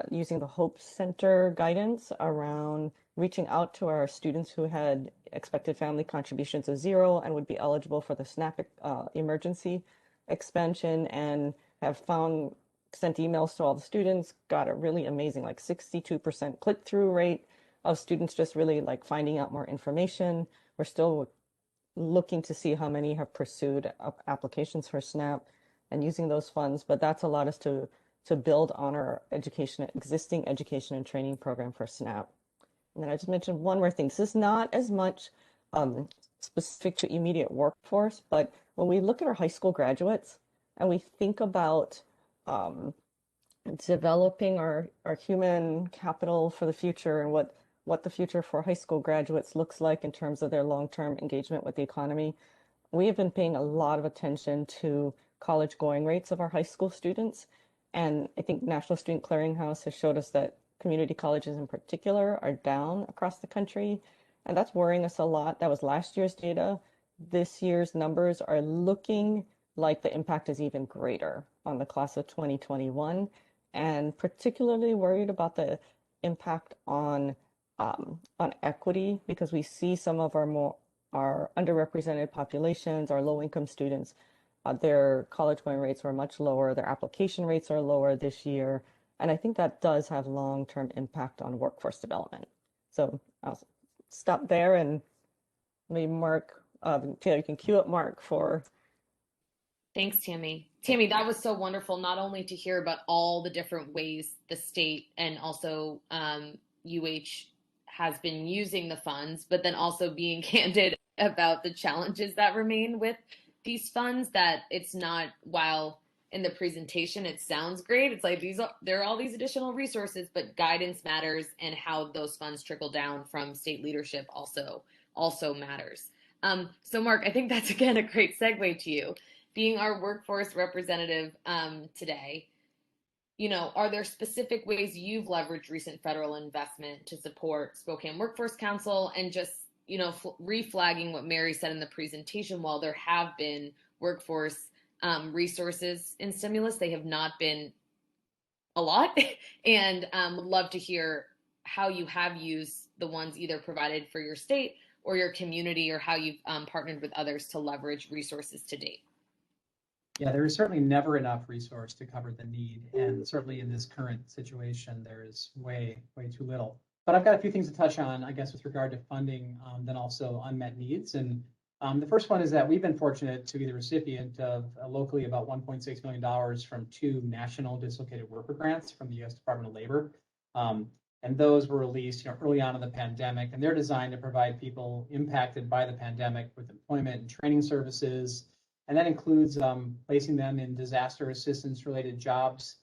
using the Hope Center guidance around reaching out to our students who had expected family contributions of 0 and would be eligible for the SNAP emergency expansion, and have sent emails to all the students, got a really amazing, like 62% click-through rate of students just really like finding out more information. We're still looking to see how many have pursued applications for SNAP and using those funds, but that's allowed us to to build on our existing education and training program for SNAP. And then I just mentioned one more thing. This is not as much specific to immediate workforce, but when we look at our high school graduates and we think about developing our human capital for the future and what the future for high school graduates looks like in terms of their long-term engagement with the economy, we have been paying a lot of attention to college going rates of our high school students. And I think National Student Clearinghouse has showed us that community colleges in particular are down across the country. And that's worrying us a lot. That was last year's data. This year's numbers are looking like the impact is even greater on the class of 2021, and particularly worried about the impact on equity, because we see some of our underrepresented populations, our low-income students, their college going rates were much lower, their application rates are lower this year, and I think that does have long-term impact on workforce development. So I'll stop there, and maybe Mark, you can cue up Mark for. Thanks, Tammy. Tammy, that was so wonderful, not only to hear about all the different ways the state and also UH has been using the funds, but then also being candid about the challenges that remain with these funds, that it's not, while in the presentation it sounds great, it's like there are all these additional resources, but guidance matters, and how those funds trickle down from state leadership also matters. So Mark, I think that's again a great segue to you. Being our workforce representative today, are there specific ways you've leveraged recent federal investment to support Spokane Workforce Council, and just, reflagging what Mary said in the presentation, while there have been workforce resources in stimulus, they have not been a lot, and would love to hear how you have used the ones either provided for your state or your community, or how you've partnered with others to leverage resources to date. Yeah, there is certainly never enough resource to cover the need. And certainly in this current situation, there is way too little. But I've got a few things to touch on, I guess, with regard to funding, then also unmet needs. And the first one is that we've been fortunate to be the recipient of locally about $1.6 million from 2 national dislocated worker grants from the U.S. Department of Labor. And those were released early on in the pandemic, and they're designed to provide people impacted by the pandemic with employment and training services. And that includes placing them in disaster assistance related jobs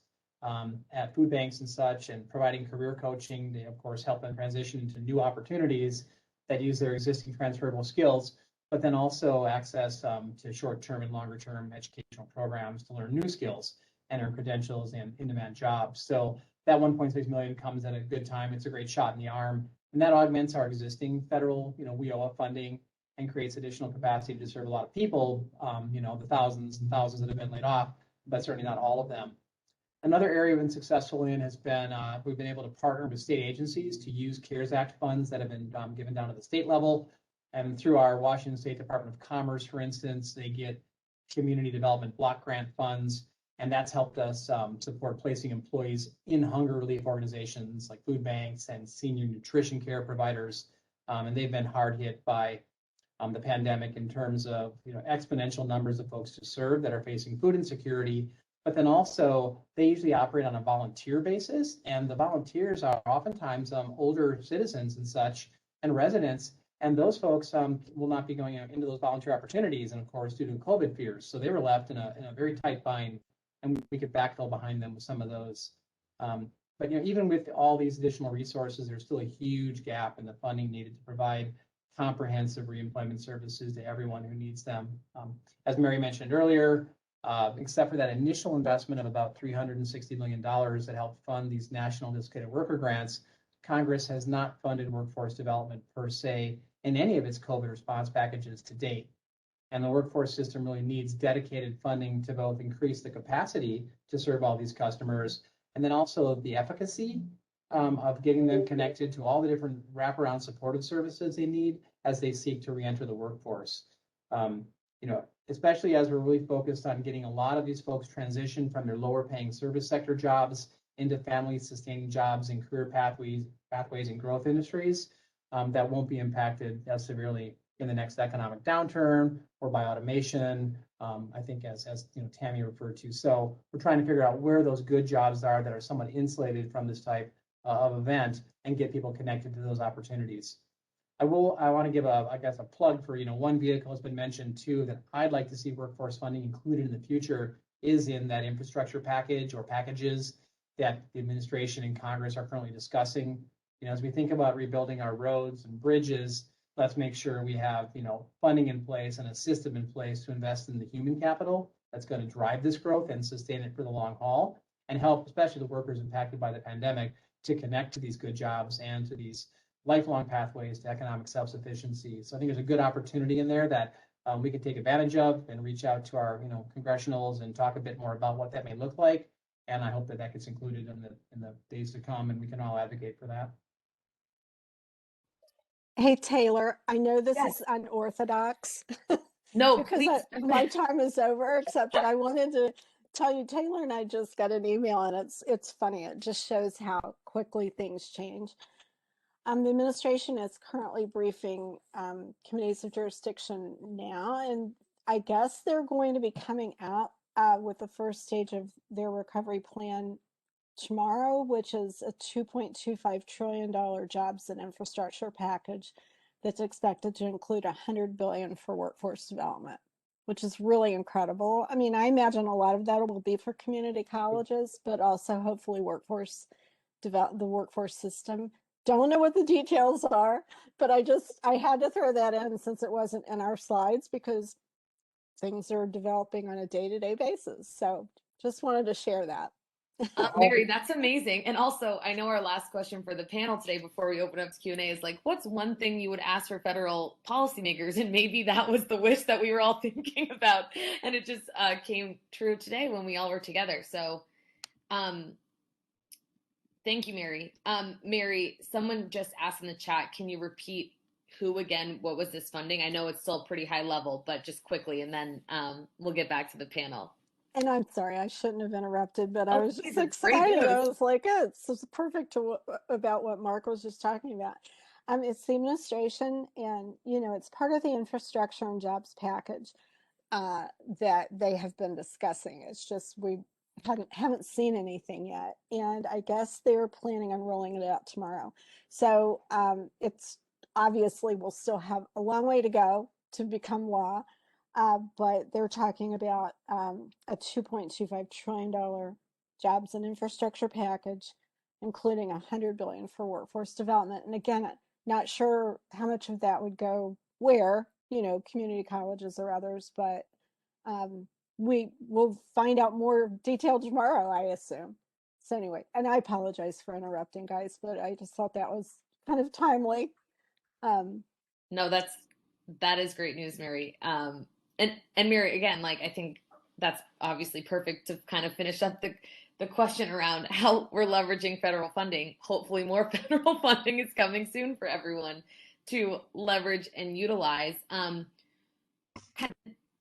at food banks and such, and providing career coaching to, of course, help them transition into new opportunities that use their existing transferable skills, but then also access to short-term and longer-term educational programs to learn new skills and earn credentials and in-demand jobs. So that 1.6 million comes at a good time. It's a great shot in the arm, and that augments our existing federal, WIOA funding, and creates additional capacity to serve a lot of people, the thousands and thousands that have been laid off, but certainly not all of them. Another area we've been successful in has been, we've been able to partner with state agencies to use CARES Act funds that have been given down to the state level. And through our Washington State Department of Commerce, for instance, they get community development block grant funds, and that's helped us support placing employees in hunger relief organizations like food banks and senior nutrition care providers. And they've been hard hit by the pandemic in terms of exponential numbers of folks to serve that are facing food insecurity, but then also they usually operate on a volunteer basis, and the volunteers are oftentimes older citizens and such and residents, and those folks will not be going into those volunteer opportunities, and of course due to COVID fears, so they were left in a very tight bind, and we could backfill behind them with some of those. But even with all these additional resources, there's still a huge gap in the funding needed to provide comprehensive reemployment services to everyone who needs them. As Mary mentioned earlier, except for that initial investment of about $360 million that helped fund these national dislocated worker grants, Congress has not funded workforce development per se in any of its COVID response packages to date. And the workforce system really needs dedicated funding to both increase the capacity to serve all these customers, and then also the efficacy of getting them connected to all the different wraparound supportive services they need as they seek to reenter the workforce. Especially as we're really focused on getting a lot of these folks transition from their lower paying service sector jobs into family sustaining jobs and career pathways and growth industries that won't be impacted as severely in the next economic downturn or by automation I think as Tammy referred to. So we're trying to figure out where those good jobs are that are somewhat insulated from this type of event and get people connected to those opportunities. I want to give I guess a plug for, one vehicle has been mentioned too that I'd like to see workforce funding included in the future is in that infrastructure package or packages that the administration and Congress are currently discussing. As we think about rebuilding our roads and bridges, let's make sure we have, funding in place and a system in place to invest in the human capital that's going to drive this growth and sustain it for the long haul and help, especially the workers impacted by the pandemic, to connect to these good jobs and to these lifelong pathways to economic self-sufficiency. So I think there's a good opportunity in there that we can take advantage of and reach out to our, congressionals and talk a bit more about what that may look like. And I hope that gets included in the days to come, and we can all advocate for that. Hey, Taylor, I know this is unorthodox. No, because please. my time is over, except that I wanted to tell you, Taylor and I just got an email, and it's funny. It just shows how quickly things change. The administration is currently briefing committees of jurisdiction now, and I guess they're going to be coming out with the first stage of their recovery plan tomorrow, which is a $2.25 trillion jobs and infrastructure package that's expected to include $100 billion for workforce development, which is really incredible. I mean, I imagine a lot of that will be for community colleges, but also hopefully the workforce system. Don't know what the details are, but I had to throw that in since it wasn't in our slides because things are developing on a day-to-day basis. So just wanted to share that. Mary, that's amazing. And also, I know our last question for the panel today before we open up to Q&A is like, what's one thing you would ask for federal policymakers? And maybe that was the wish that we were all thinking about. And it just came true today when we all were together. So thank you, Mary. Mary, someone just asked in the chat, can you repeat who again, what was this funding? I know it's still pretty high level, but just quickly, and then we'll get back to the panel. And I'm sorry, I shouldn't have interrupted, but I was just excited. I was like, oh, it's perfect about what Mark was just talking about. It's the administration, and it's part of the infrastructure and jobs package that they have been discussing. It's just we haven't seen anything yet, and I guess they're planning on rolling it out tomorrow. So it's obviously will still have a long way to go to become law. But they're talking about a $2.25 trillion jobs and infrastructure package, including $100 billion for workforce development. And again, not sure how much of that would go where, community colleges or others, but we will find out more detail tomorrow, I assume. So anyway, and I apologize for interrupting, guys, but I just thought that was kind of timely. No, that is great news, Mary. And Mary, again, like I think that's obviously perfect to kind of finish up the question around how we're leveraging federal funding. Hopefully more federal funding is coming soon for everyone to leverage and utilize.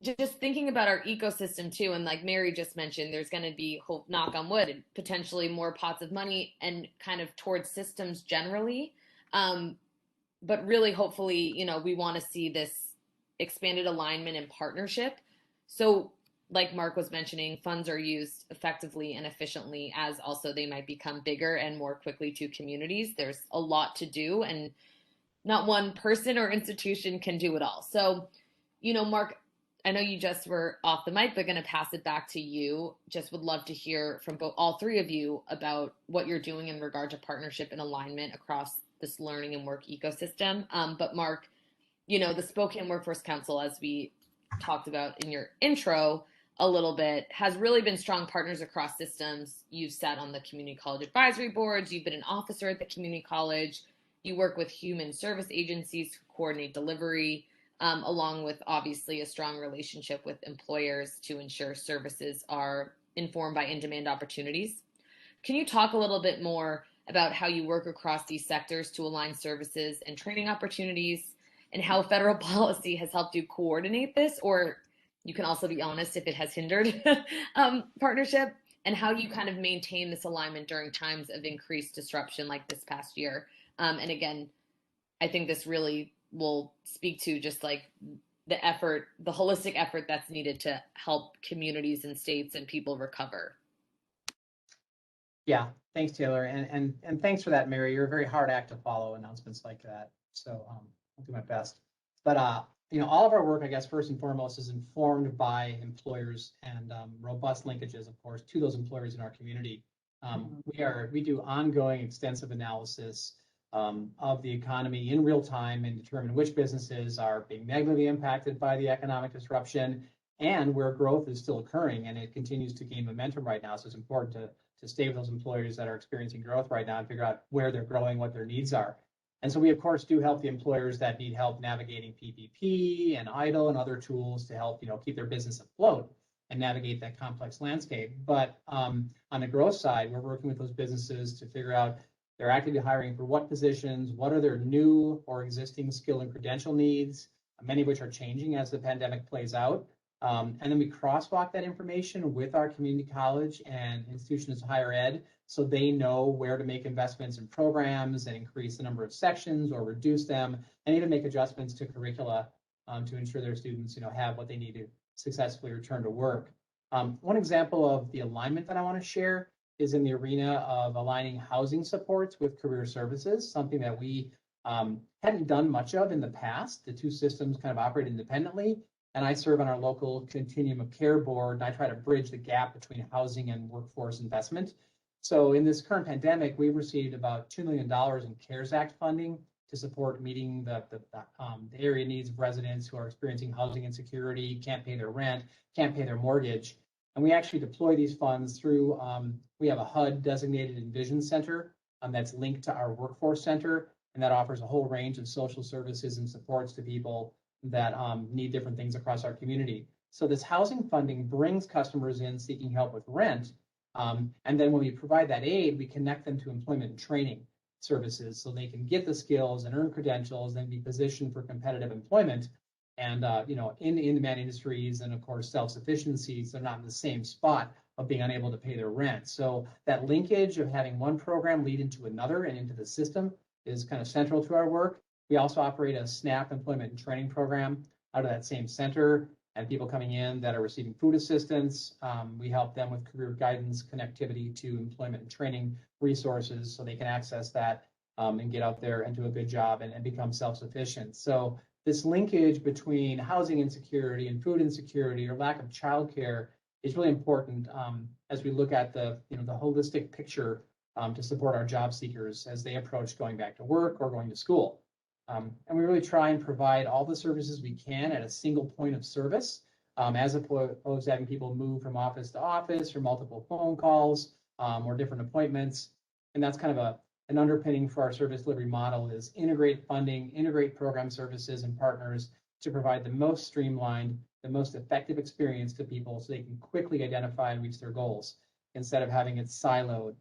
Just thinking about our ecosystem too, and like Mary just mentioned, there's going to be, knock on wood, and potentially more pots of money and kind of towards systems generally. But really, hopefully, we want to see this expanded alignment and partnership. So like Mark was mentioning, funds are used effectively and efficiently as also they might become bigger and more quickly to communities. There's a lot to do, and not one person or institution can do it all. So, Mark, I know you just were off the mic, but going to pass it back to you. Just would love to hear from all three of you about what you're doing in regard to partnership and alignment across this learning and work ecosystem. But Mark, the Spokane Workforce Council, as we talked about in your intro a little bit, has really been strong partners across systems. You've sat on the community college advisory boards. You've been an officer at the community college. You work with human service agencies to coordinate delivery, along with obviously a strong relationship with employers to ensure services are informed by in-demand opportunities. Can you talk a little bit more about how you work across these sectors to align services and training opportunities, and how federal policy has helped you coordinate this, or you can also be honest if it has hindered partnership, and how you kind of maintain this alignment during times of increased disruption like this past year? And again, I think this really will speak to just like the effort, the holistic effort that's needed to help communities and states and people recover. Yeah, thanks, Taylor, and thanks for that, Mary. You're a very hard act to follow, announcements like that. So I'll do my best. But all of our work, I guess, first and foremost, is informed by employers and robust linkages, of course, to those employers in our community. We do ongoing extensive analysis of the economy in real time and determine which businesses are being negatively impacted by the economic disruption and where growth is still occurring and it continues to gain momentum right now. So it's important to stay with those employers that are experiencing growth right now and figure out where they're growing, what their needs are. And so we, of course, do help the employers that need help navigating PPP and EIDL and other tools to help, keep their business afloat and navigate that complex landscape. But on the growth side, we're working with those businesses to figure out they're actively hiring for what positions, what are their new or existing skill and credential needs, many of which are changing as the pandemic plays out. And then we crosswalk that information with our community college and institutions of higher ed so they know where to make investments in programs and increase the number of sections or reduce them and even make adjustments to curricula to ensure their students have what they need to successfully return to work. One example of the alignment that I want to share is in the arena of aligning housing supports with career services, something that we hadn't done much of in the past. The two systems kind of operate independently. And I serve on our local Continuum of Care board, and I try to bridge the gap between housing and workforce investment. So in this current pandemic, we've received about $2 million in CARES Act funding to support meeting the area needs of residents who are experiencing housing insecurity, can't pay their rent, can't pay their mortgage. And we actually deploy these funds through, we have a HUD designated Envision Center that's linked to our Workforce Center, and that offers a whole range of social services and supports to people that need different things across our community. So this housing funding brings customers in seeking help with rent. And then when we provide that aid, we connect them to employment and training services so they can get the skills and earn credentials and be positioned for competitive employment. And, in in-demand industries and, of course, self-sufficiencies, they're not in the same spot of being unable to pay their rent. So that linkage of having one program lead into another and into the system is kind of central to our work. We also operate a SNAP employment and training program out of that same center, and people coming in that are receiving food assistance. We help them with career guidance, connectivity to employment and training resources so they can access that and get out there and do a good job and become self-sufficient. So this linkage between housing insecurity and food insecurity or lack of childcare is really important as we look at the holistic picture to support our job seekers as they approach going back to work or going to school. And we really try and provide all the services we can at a single point of service, as opposed to having people move from office to office or multiple phone calls or different appointments. And that's kind of an underpinning for our service delivery model is integrate funding, integrate program services and partners to provide the most streamlined, the most effective experience to people so they can quickly identify and reach their goals instead of having it siloed.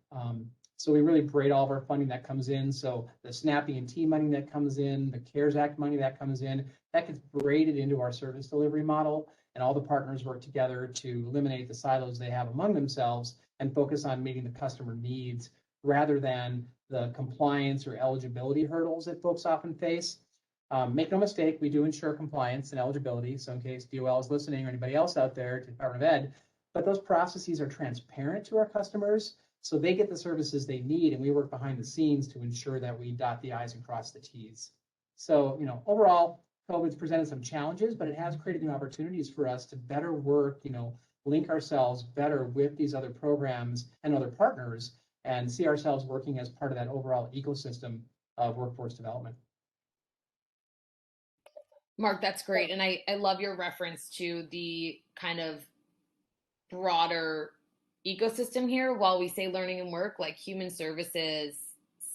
So we really braid all of our funding that comes in. So the SNAP E&T money that comes in, the CARES Act money that comes in, that gets braided into our service delivery model. And all the partners work together to eliminate the silos they have among themselves and focus on meeting the customer needs rather than the compliance or eligibility hurdles that folks often face. Make no mistake, we do ensure compliance and eligibility. So in case DOL is listening or anybody else out there to Department of Ed, but those processes are transparent to our customers. So they get the services they need, and we work behind the scenes to ensure that we dot the I's and cross the T's. So, overall, COVID's presented some challenges, but it has created new opportunities for us to better work, link ourselves better with these other programs and other partners and see ourselves working as part of that overall ecosystem of workforce development. Mark, that's great. And I love your reference to the kind of broader ecosystem here. While we say learning and work, like human services,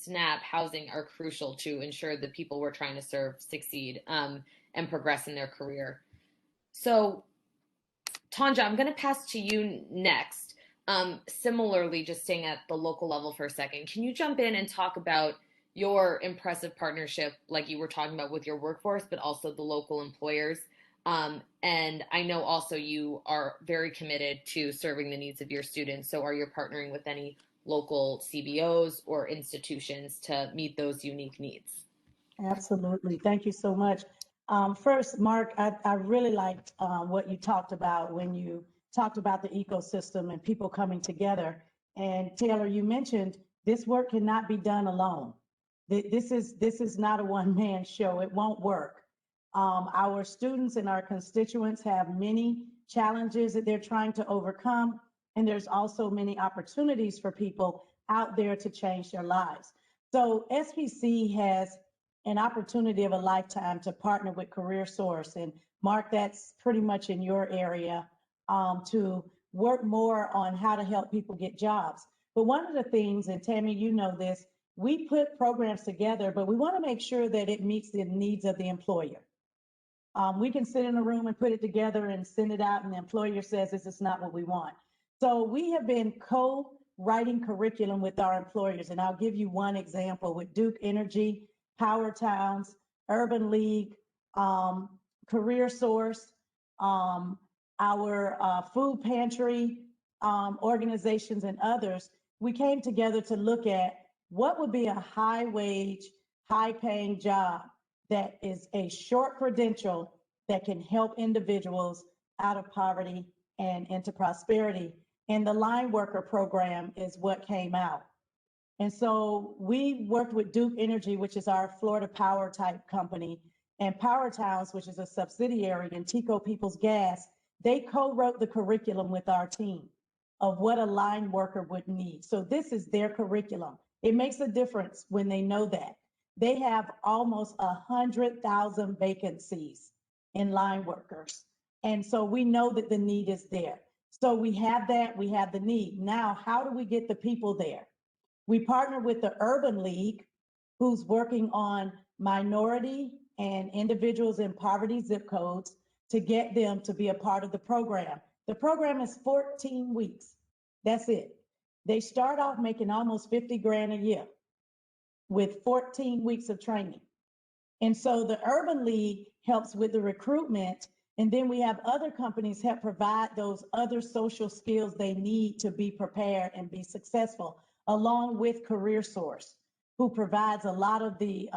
SNAP, housing are crucial to ensure the people we're trying to serve succeed and progress in their career. So Tanja, I'm going to pass to you next. Similarly, just staying at the local level for a second, can you jump in and talk about your impressive partnership, like you were talking about with your workforce, but also the local employers? And I know also you are very committed to serving the needs of your students. So are you partnering with any local CBOs or institutions to meet those unique needs? Absolutely. Thank you so much. First, Mark, I really liked what you talked about when you talked about the ecosystem and people coming together. And Taylor, you mentioned this work cannot be done alone. This is not a one-man show. It won't work. Our students and our constituents have many challenges that they're trying to overcome, and there's also many opportunities for people out there to change their lives. So SPC has an opportunity of a lifetime to partner with CareerSource, and Mark, that's pretty much in your area, to work more on how to help people get jobs. But one of the things, and Tammy, you know this, we put programs together, but we want to make sure that it meets the needs of the employer. We can sit in a room and put it together and send it out, and the employer says this is not what we want. So we have been co-writing curriculum with our employers, and I'll give you one example with Duke Energy, Power Towns, Urban League, CareerSource, our food pantry organizations, and others. We came together to look at what would be a high wage, high paying job that is a short credential that can help individuals out of poverty and into prosperity. And the line worker program is what came out. And so we worked with Duke Energy, which is our Florida power type company, and Power Towns, which is a subsidiary, and Tico Peoples Gas. They co-wrote the curriculum with our team of what a line worker would need. So this is their curriculum. It makes a difference when they know that. They have almost 100,000 vacancies in line workers. And so we know that the need is there. So we have that, we have the need. Now, how do we get the people there? We partner with the Urban League, who's working on minority and individuals in poverty zip codes to get them to be a part of the program. The program is 14 weeks. That's it. They start off making almost 50 grand a year with 14 weeks of training. And so the Urban League helps with the recruitment. And then we have other companies help provide those other social skills they need to be prepared and be successful, along with CareerSource, who provides a lot of the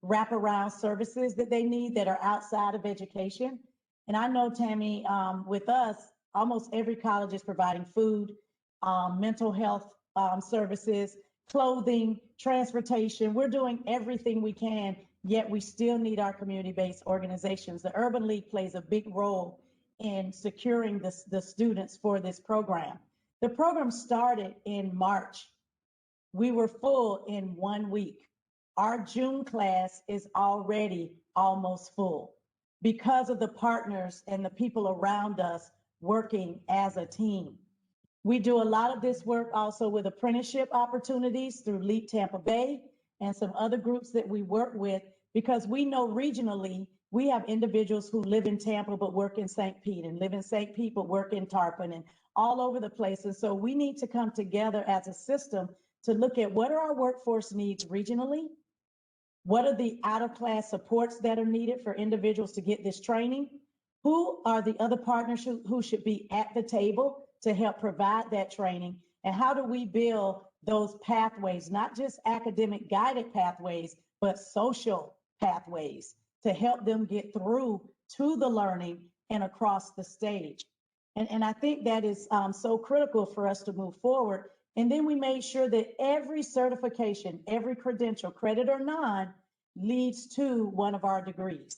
wraparound services that they need that are outside of education. And I know, Tammy, with us, almost every college is providing food, mental health services, clothing, transportation. We're doing everything we can, yet we still need our community-based organizations. The Urban League plays a big role in securing the students for this program. The program started in March. We were full in 1 week. Our June class is already almost full because of the partners and the people around us working as a team. We do a lot of this work also with apprenticeship opportunities through LEAP Tampa Bay and some other groups that we work with, because we know regionally we have individuals who live in Tampa but work in St. Pete, and live in St. Pete but work in Tarpon, and all over the place. And so we need to come together as a system to look at what are our workforce needs regionally, what are the out-of-class supports that are needed for individuals to get this training, who are the other partners who should be at the table to help provide that training, and how do we build those pathways, not just academic guided pathways, but social pathways to help them get through to the learning and across the stage. And I think that is so critical for us to move forward. And then we made sure that every certification, every credential, credit or non, leads to one of our degrees,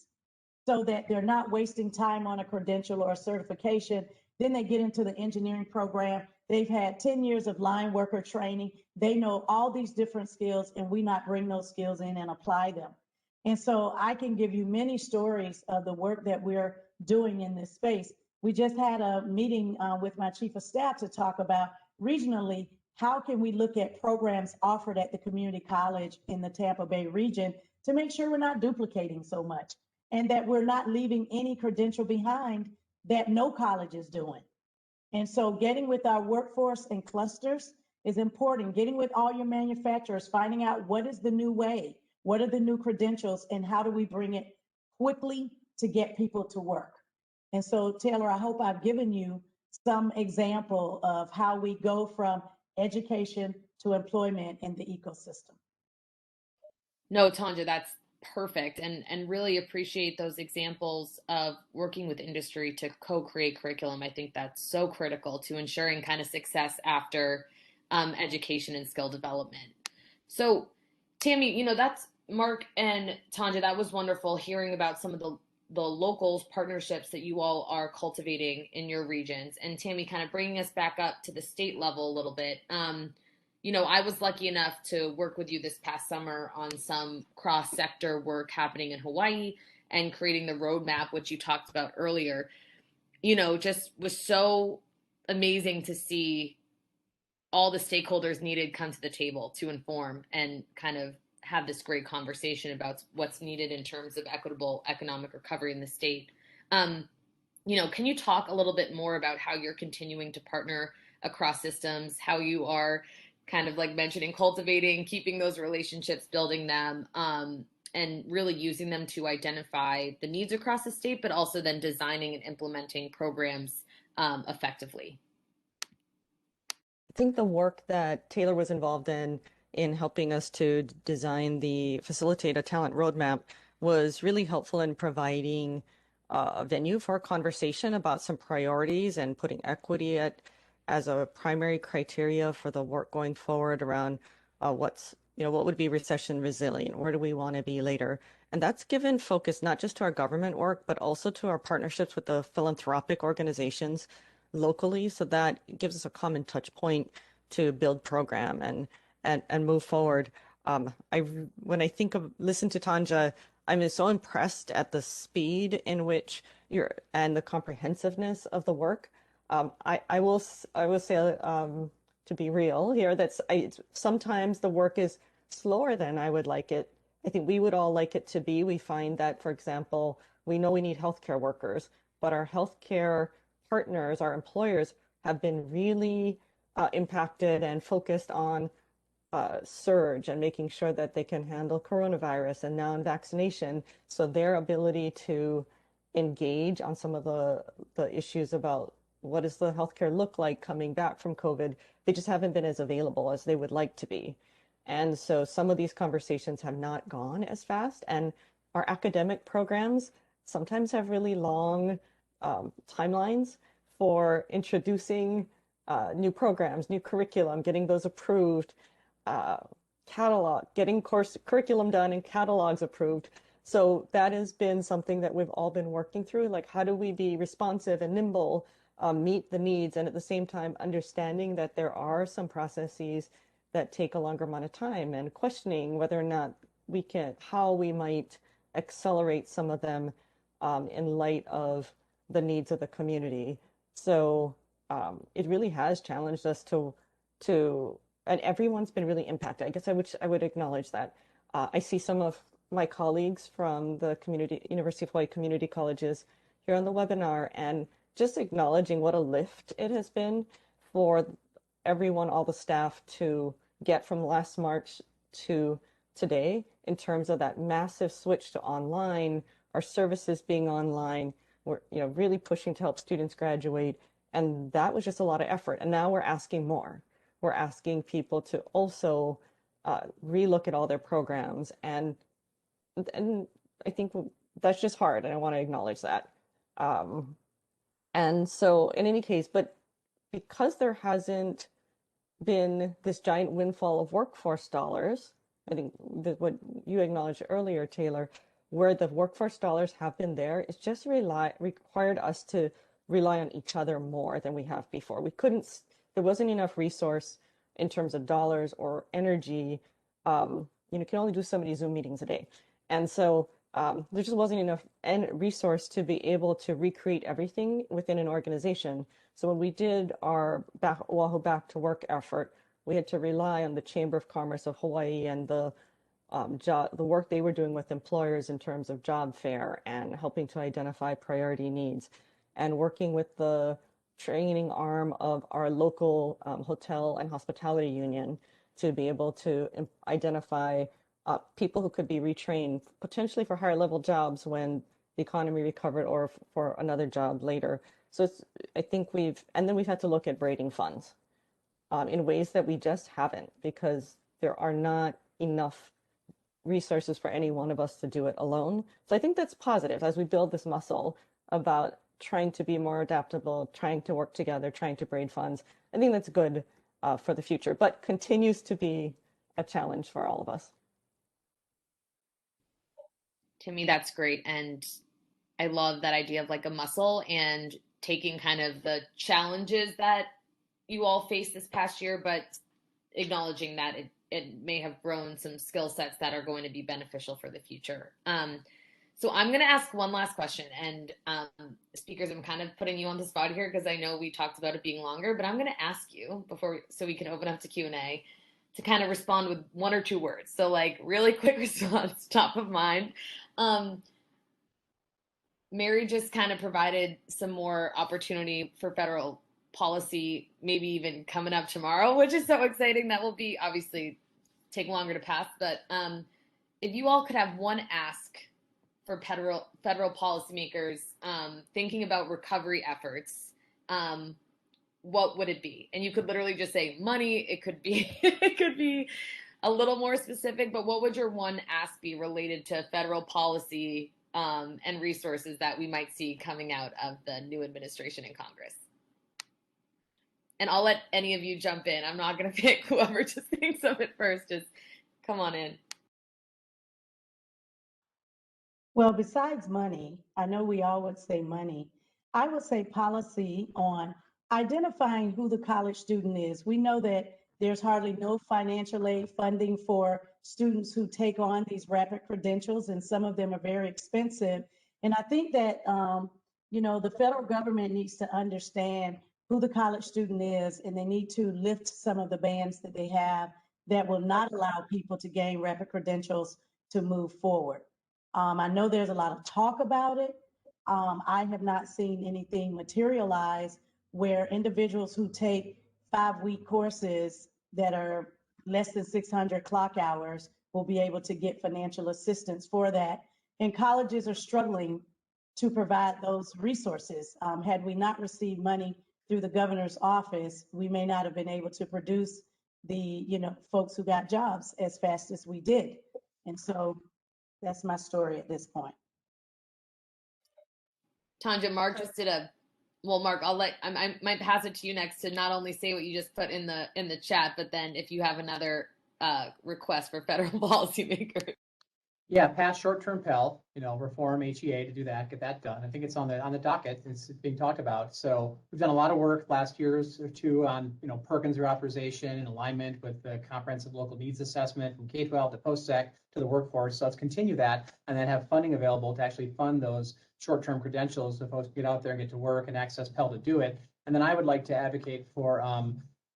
so that they're not wasting time on a credential or a certification. Then they get into the engineering program. They've had 10 years of line worker training. They know all these different skills, and we not bring those skills in and apply them. And so I can give you many stories of the work that we're doing in this space. We just had a meeting with my chief of staff to talk about regionally, how can we look at programs offered at the community college in the Tampa Bay region to make sure we're not duplicating so much, and that we're not leaving any credential behind that no college is doing. And so getting with our workforce and clusters is important. Getting with all your manufacturers, finding out what is the new way, what are the new credentials, and how do we bring it quickly to get people to work. And so, Taylor, I hope I've given you some example of how we go from education to employment in the ecosystem. No, Tanja, that's perfect, and really appreciate those examples of working with industry to co-create curriculum. I think that's so critical to ensuring kind of success after education and skill development. So, Tammy, that's Mark and Tanja. That was wonderful hearing about some of the locals partnerships that you all are cultivating in your regions. And Tammy, kind of bringing us back up to the state level a little bit. I was lucky enough to work with you this past summer on some cross-sector work happening in Hawaii and creating the roadmap, which you talked about earlier. Just was so amazing to see all the stakeholders needed come to the table to inform and kind of have this great conversation about what's needed in terms of equitable economic recovery in the state. Can you talk a little bit more about how you're continuing to partner across systems, how you are kind of like mentioning, cultivating, keeping those relationships, building them, and really using them to identify the needs across the state, but also then designing and implementing programs effectively? I think the work that Taylor was involved in helping us to design the facilitate a talent roadmap was really helpful in providing a venue for a conversation about some priorities and putting equity as a primary criteria for the work going forward around what would be recession resilient, where do we want to be later. And that's given focus not just to our government work, but also to our partnerships with the philanthropic organizations locally. So that gives us a common touch point to build program and move forward. When I listen to Tanja, I'm so impressed at the speed in which and the comprehensiveness of the work. I will say, to be real here, sometimes the work is slower than I would like it. I think we would all like it to be. We find that, for example, we know we need healthcare workers, but our healthcare partners, our employers, have been really impacted and focused on surge and making sure that they can handle coronavirus and now in vaccination. So their ability to engage on some of the issues about what does the healthcare look like coming back from COVID, they just haven't been as available as they would like to be. And so some of these conversations have not gone as fast. And our academic programs sometimes have really long timelines for introducing new programs, new curriculum, getting those approved, getting curriculum done and catalogs approved. So that has been something that we've all been working through. Like, how do we be responsive and nimble, meet the needs, and at the same time understanding that there are some processes that take a longer amount of time, and questioning whether or not how we might accelerate some of them in light of the needs of the community. So it really has challenged us and everyone's been really impacted. I guess I would acknowledge that. I see some of my colleagues from the University of Hawaii community colleges here on the webinar, and just acknowledging what a lift it has been for everyone, all the staff, to get from last March to today in terms of that massive switch to online, our services being online. We're really pushing to help students graduate, and that was just a lot of effort. And now we're asking more. We're asking people to also relook at all their programs, and I think that's just hard, and I want to acknowledge that. And so in any case, but because there hasn't been this giant windfall of workforce dollars, I think that what you acknowledged earlier, Taylor, where the workforce dollars have been there, it's just required us to rely on each other more than we have before. There wasn't enough resource in terms of dollars or energy. You can only do so many Zoom meetings a day. And so there just wasn't enough resource to be able to recreate everything within an organization. So when we did our Oahu Back to Work effort, we had to rely on the Chamber of Commerce of Hawaii and the work they were doing with employers in terms of job fair and helping to identify priority needs, and working with the training arm of our local hotel and hospitality union to be able to identify people who could be retrained potentially for higher level jobs when the economy recovered, or for another job later. So we've had to look at braiding funds in ways that we just haven't, because there are not enough resources for any one of us to do it alone. So I think that's positive as we build this muscle about trying to be more adaptable, trying to work together, trying to braid funds. I think that's good for the future, but continues to be a challenge for all of us. To me, that's great. And I love that idea of like a muscle and taking kind of the challenges that you all faced this past year, but acknowledging that it may have grown some skill sets that are going to be beneficial for the future. So I'm going to ask one last question. And speakers, I'm kind of putting you on the spot here because I know we talked about it being longer, but I'm going to ask you so we can open up to Q&A, to kind of respond with 1 or 2 words. So like really quick response, top of mind. Mary just kind of provided some more opportunity for federal policy, maybe even coming up tomorrow, which is so exciting. That will be obviously take longer to pass. But if you all could have one ask for federal policymakers thinking about recovery efforts, what would it be? And you could literally just say money. It could be it could be a little more specific, but what would your one ask be related to federal policy and resources that we might see coming out of the new administration in Congress? And I'll let any of you jump in. I'm not going to pick whoever just thinks of it first. Just come on in. Well, besides money, I know we all would say money. I would say policy on identifying who the college student is. We know that there's hardly no financial aid funding for students who take on these rapid credentials, and some of them are very expensive. And I think that, the federal government needs to understand who the college student is, and they need to lift some of the bans that they have that will not allow people to gain rapid credentials to move forward. I know there's a lot of talk about it. I have not seen anything materialize where individuals who take 5-week courses that are less than 600 clock hours will be able to get financial assistance for that. And colleges are struggling to provide those resources. Had we not received money through the governor's office, we may not have been able to produce the folks who got jobs as fast as we did. And so that's my story at this point. Tanja, Mark just did Mark, I might pass it to you next to not only say what you just put in the chat, but then if you have another request for federal policymakers. Yeah, pass short-term Pell, reform HEA to do that, get that done. I think it's on the docket. It's being talked about. So we've done a lot of work last years or two on, Perkins reauthorization in alignment with the comprehensive local needs assessment from K-12 to post-sec to the workforce. So let's continue that and then have funding available to actually fund those short-term credentials so folks can get out there and get to work and access Pell to do it. And then I would like to advocate for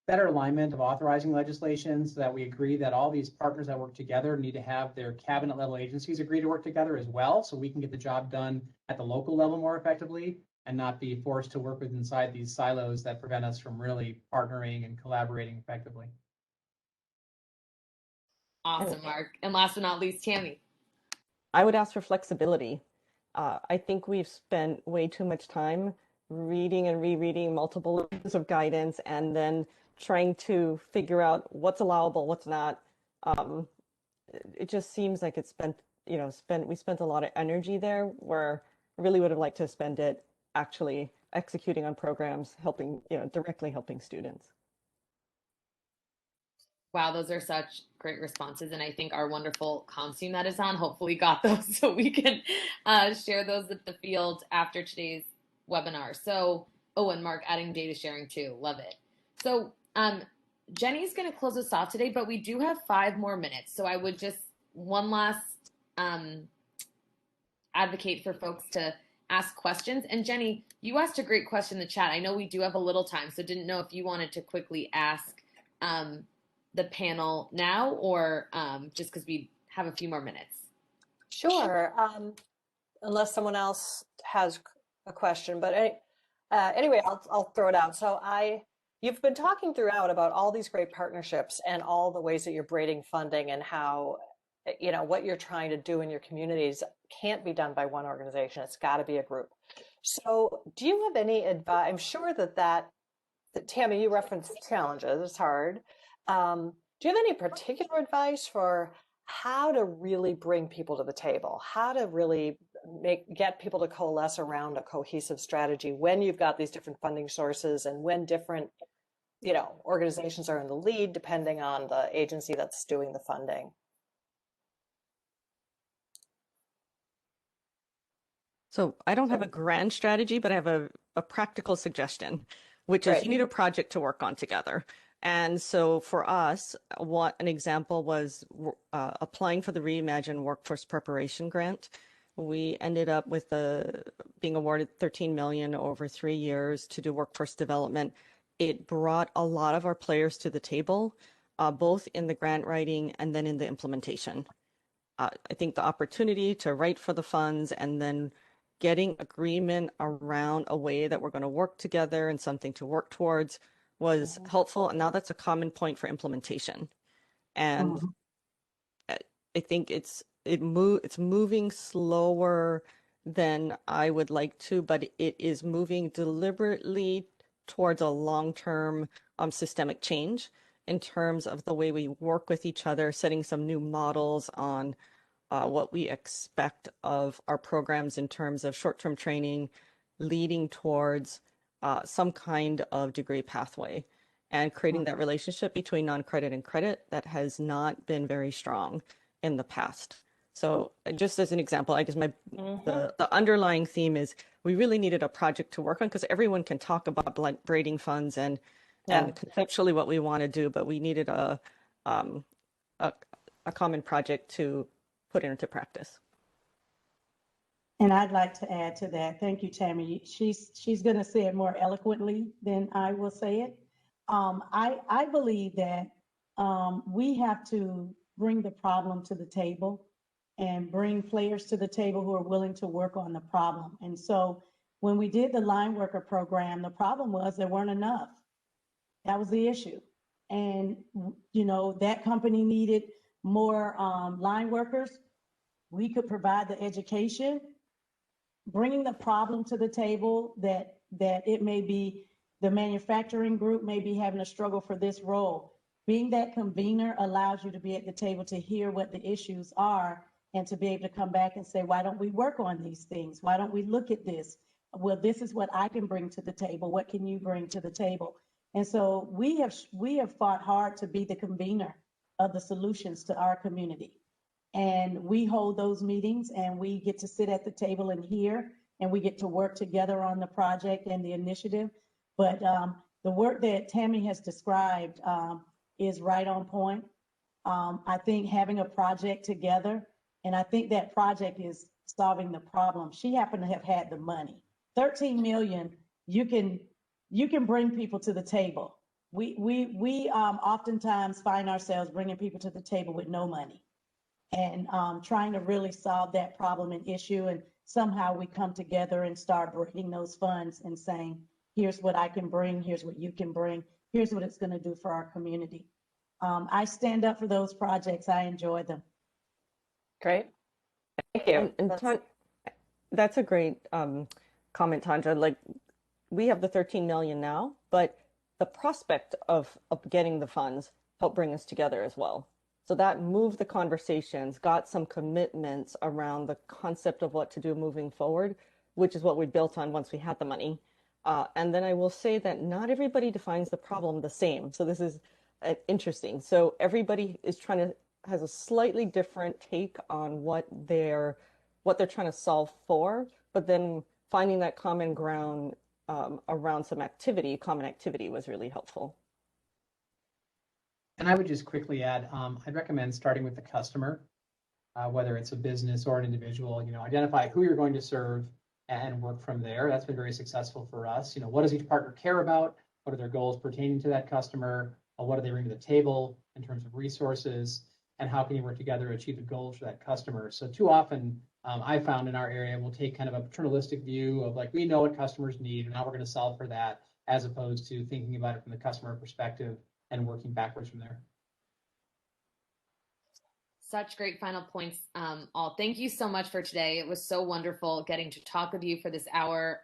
better alignment of authorizing legislation so that we agree that all these partners that work together need to have their cabinet level agencies agree to work together as well, so we can get the job done at the local level more effectively and not be forced to work with inside these silos that prevent us from really partnering and collaborating effectively. Awesome, Mark. And last but not least, Tammy. I would ask for flexibility. I think we've spent way too much time reading and rereading multiple layers of guidance and then trying to figure out what's allowable, what's not. It just seems like we spent a lot of energy there where I really would have liked to spend it actually executing on programs, helping, directly helping students. Wow, those are such great responses. And I think our wonderful comms team that is on hopefully got those so we can share those with the field after today's webinar. So, and Mark adding data sharing too. Love it. So Jenny's going to close us off today, but we do have 5 more minutes. So I would just one last advocate for folks to ask questions. And Jenny, you asked a great question in the chat. I know we do have a little time, so didn't know if you wanted to quickly ask the panel now or just because we have a few more minutes. Sure, unless someone else has a question, but anyway, I'll throw it out. So you've been talking throughout about all these great partnerships and all the ways that you're braiding funding and how, what you're trying to do in your communities can't be done by one organization. It's got to be a group. So do you have any advice? I'm sure that Tammy, you referenced challenges. It's hard. Do you have any particular advice for how to really bring people to the table, how to really get people to coalesce around a cohesive strategy when you've got these different funding sources and when different, organizations are in the lead depending on the agency that's doing the funding. So I don't have a grand strategy, but I have a practical suggestion, which is you need a project to work on together. And so for us, what an example was applying for the Reimagine Workforce Preparation Grant. We ended up with being awarded $13 million over 3 years to do workforce development. It brought a lot of our players to the table, both in the grant writing and then in the implementation. I think the opportunity to write for the funds and then getting agreement around a way that we're going to work together and something to work towards was helpful. And now that's a common point for implementation. And I think it's moving slower than I would like to, but it is moving deliberately towards a long-term systemic change in terms of the way we work with each other, setting some new models on what we expect of our programs in terms of short-term training, leading towards some kind of degree pathway, and creating that relationship between non-credit and credit that has not been very strong in the past. So just as an example, the underlying theme is we really needed a project to work on because everyone can talk about braiding funds and conceptually what we want to do, but we needed a common project to put into practice. And I'd like to add to that. Thank you, Tammy. She's going to say it more eloquently than I will say it. I believe that we have to bring the problem to the table and bring players to the table who are willing to work on the problem. And so when we did the line worker program, the problem was there weren't enough. That was the issue. And, that company needed more line workers. We could provide the education, bringing the problem to the table that it may be the manufacturing group may be having a struggle for this role. Being that convener allows you to be at the table to hear what the issues are and to be able to come back and say, why don't we work on these things? Why don't we look at this? Well, this is what I can bring to the table. What can you bring to the table? And so we have fought hard to be the convener of the solutions to our community. And we hold those meetings and we get to sit at the table and hear, and we get to work together on the project and the initiative. But the work that Tammy has described is right on point. I think having a project together, and I think that project is solving the problem. She happened to have had the money. 13 million, you can bring people to the table. We oftentimes find ourselves bringing people to the table with no money and trying to really solve that problem and issue. And somehow we come together and start bringing those funds and saying, here's what I can bring, here's what you can bring, here's what it's going to do for our community. I stand up for those projects. I enjoy them. Great. Thank you. And that's a great comment, Tanja. Like, we have the 13 million now, but the prospect of getting the funds helped bring us together as well. So that moved the conversations, got some commitments around the concept of what to do moving forward, which is what we built on once we had the money. And then I will say that not everybody defines the problem the same. So this is interesting. So everybody is has a slightly different take on what they're trying to solve for, but then finding that common ground around some common activity was really helpful. And I would just quickly add, I'd recommend starting with the customer, whether it's a business or an individual. Identify who you're going to serve and work from there. That's been very successful for us. What does each partner care about? What are their goals pertaining to that customer? What do they bring to the table in terms of resources? And how can you work together to achieve the goals for that customer? So too often, I found in our area, we'll take kind of a paternalistic view of like, we know what customers need and how we're going to solve for that, as opposed to thinking about it from the customer perspective and working backwards from there. Such great final points, all. Thank you so much for today. It was so wonderful getting to talk with you for this hour.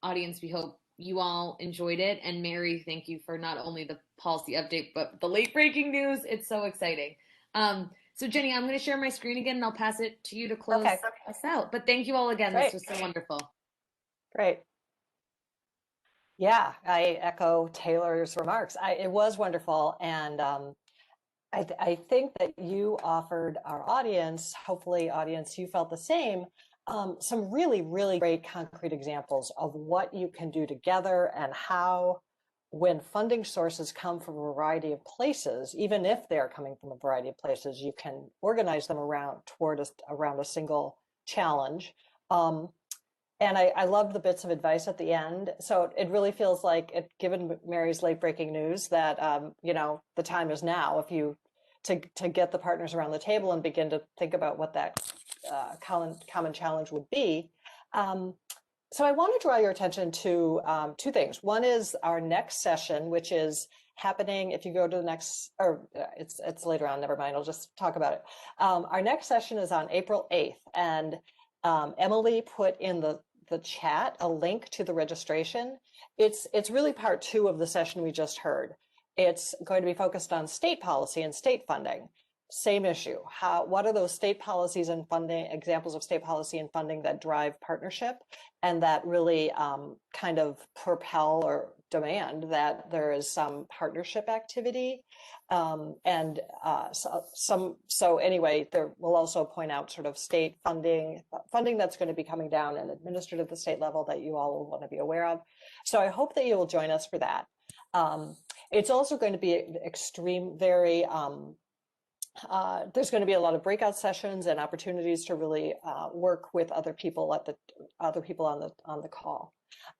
Audience, we hope you all enjoyed it. And Mary, thank you for not only the policy update, but the late breaking news. It's so exciting. So Jenny, I'm going to share my screen again and I'll pass it to you to close Okay. us out. But thank you all again. Great. This was so wonderful. Great. Yeah, I echo Taylor's remarks. It was wonderful. And I think that you offered our audience, hopefully audience, you felt the same, some really, really great concrete examples of what you can do together and how, when funding sources come from a variety of places, even if they're coming from a variety of places, you can organize them around a single challenge. And I loved the bits of advice at the end. So it really feels like, given Mary's late breaking news, that the time is now. If you to get the partners around the table and begin to think about what that common challenge would be. So I want to draw your attention to two things. One is our next session, which is happening. If you go to the next, or it's later on. Never mind. I'll just talk about it. Our next session is on April 8th, and Emily put in the chat a link to the registration. It's really part 2 of the session we just heard. It's going to be focused on state policy and state funding. Same issue. What are those state policies and funding, examples of state policy and funding that drive partnership and that really kind of propel or demand that there is some partnership activity? So anyway, we'll also point out sort of state funding that's going to be coming down and administered at the state level that you all will want to be aware of. So I hope that you will join us for that. It's also going to be there's going to be a lot of breakout sessions and opportunities to really work with other people on the call.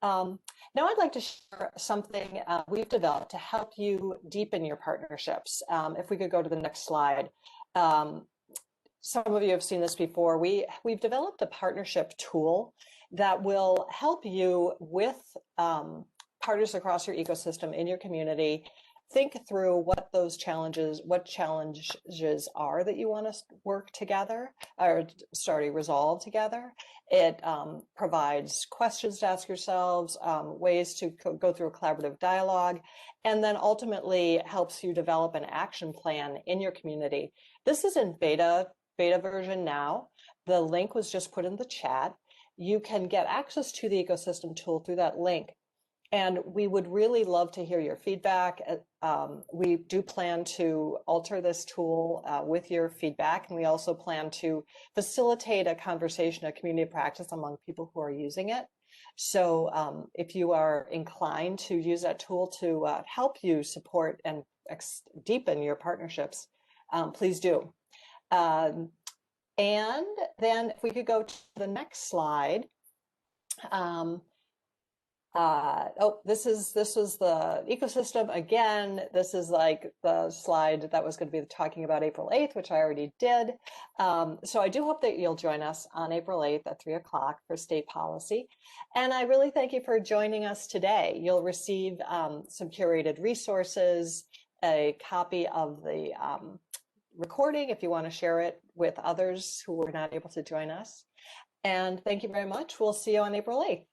Now I'd like to share something we've developed to help you deepen your partnerships. If we could go to the next slide. Some of you have seen this before. We've developed a partnership tool that will help you with partners across your ecosystem in your community think through what challenges are that you want to work together, resolve together. It provides questions to ask yourselves, ways to go through a collaborative dialogue, and then ultimately helps you develop an action plan in your community. This is in beta version now. The link was just put in the chat. You can get access to the ecosystem tool through that link. And we would really love to hear your feedback. We do plan to alter this tool with your feedback. And we also plan to facilitate a conversation, a community practice among people who are using it. So if you are inclined to use that tool to help you support and deepen your partnerships, please do. And then if we could go to the next slide. This was the ecosystem again. This is like the slide that was going to be talking about April 8th, which I already did. So I do hope that you'll join us on April 8th at 3 o'clock for state policy. And I really thank you for joining us today. You'll receive some curated resources, a copy of the recording if you want to share it with others who were not able to join us. And thank you very much. We'll see you on April 8th.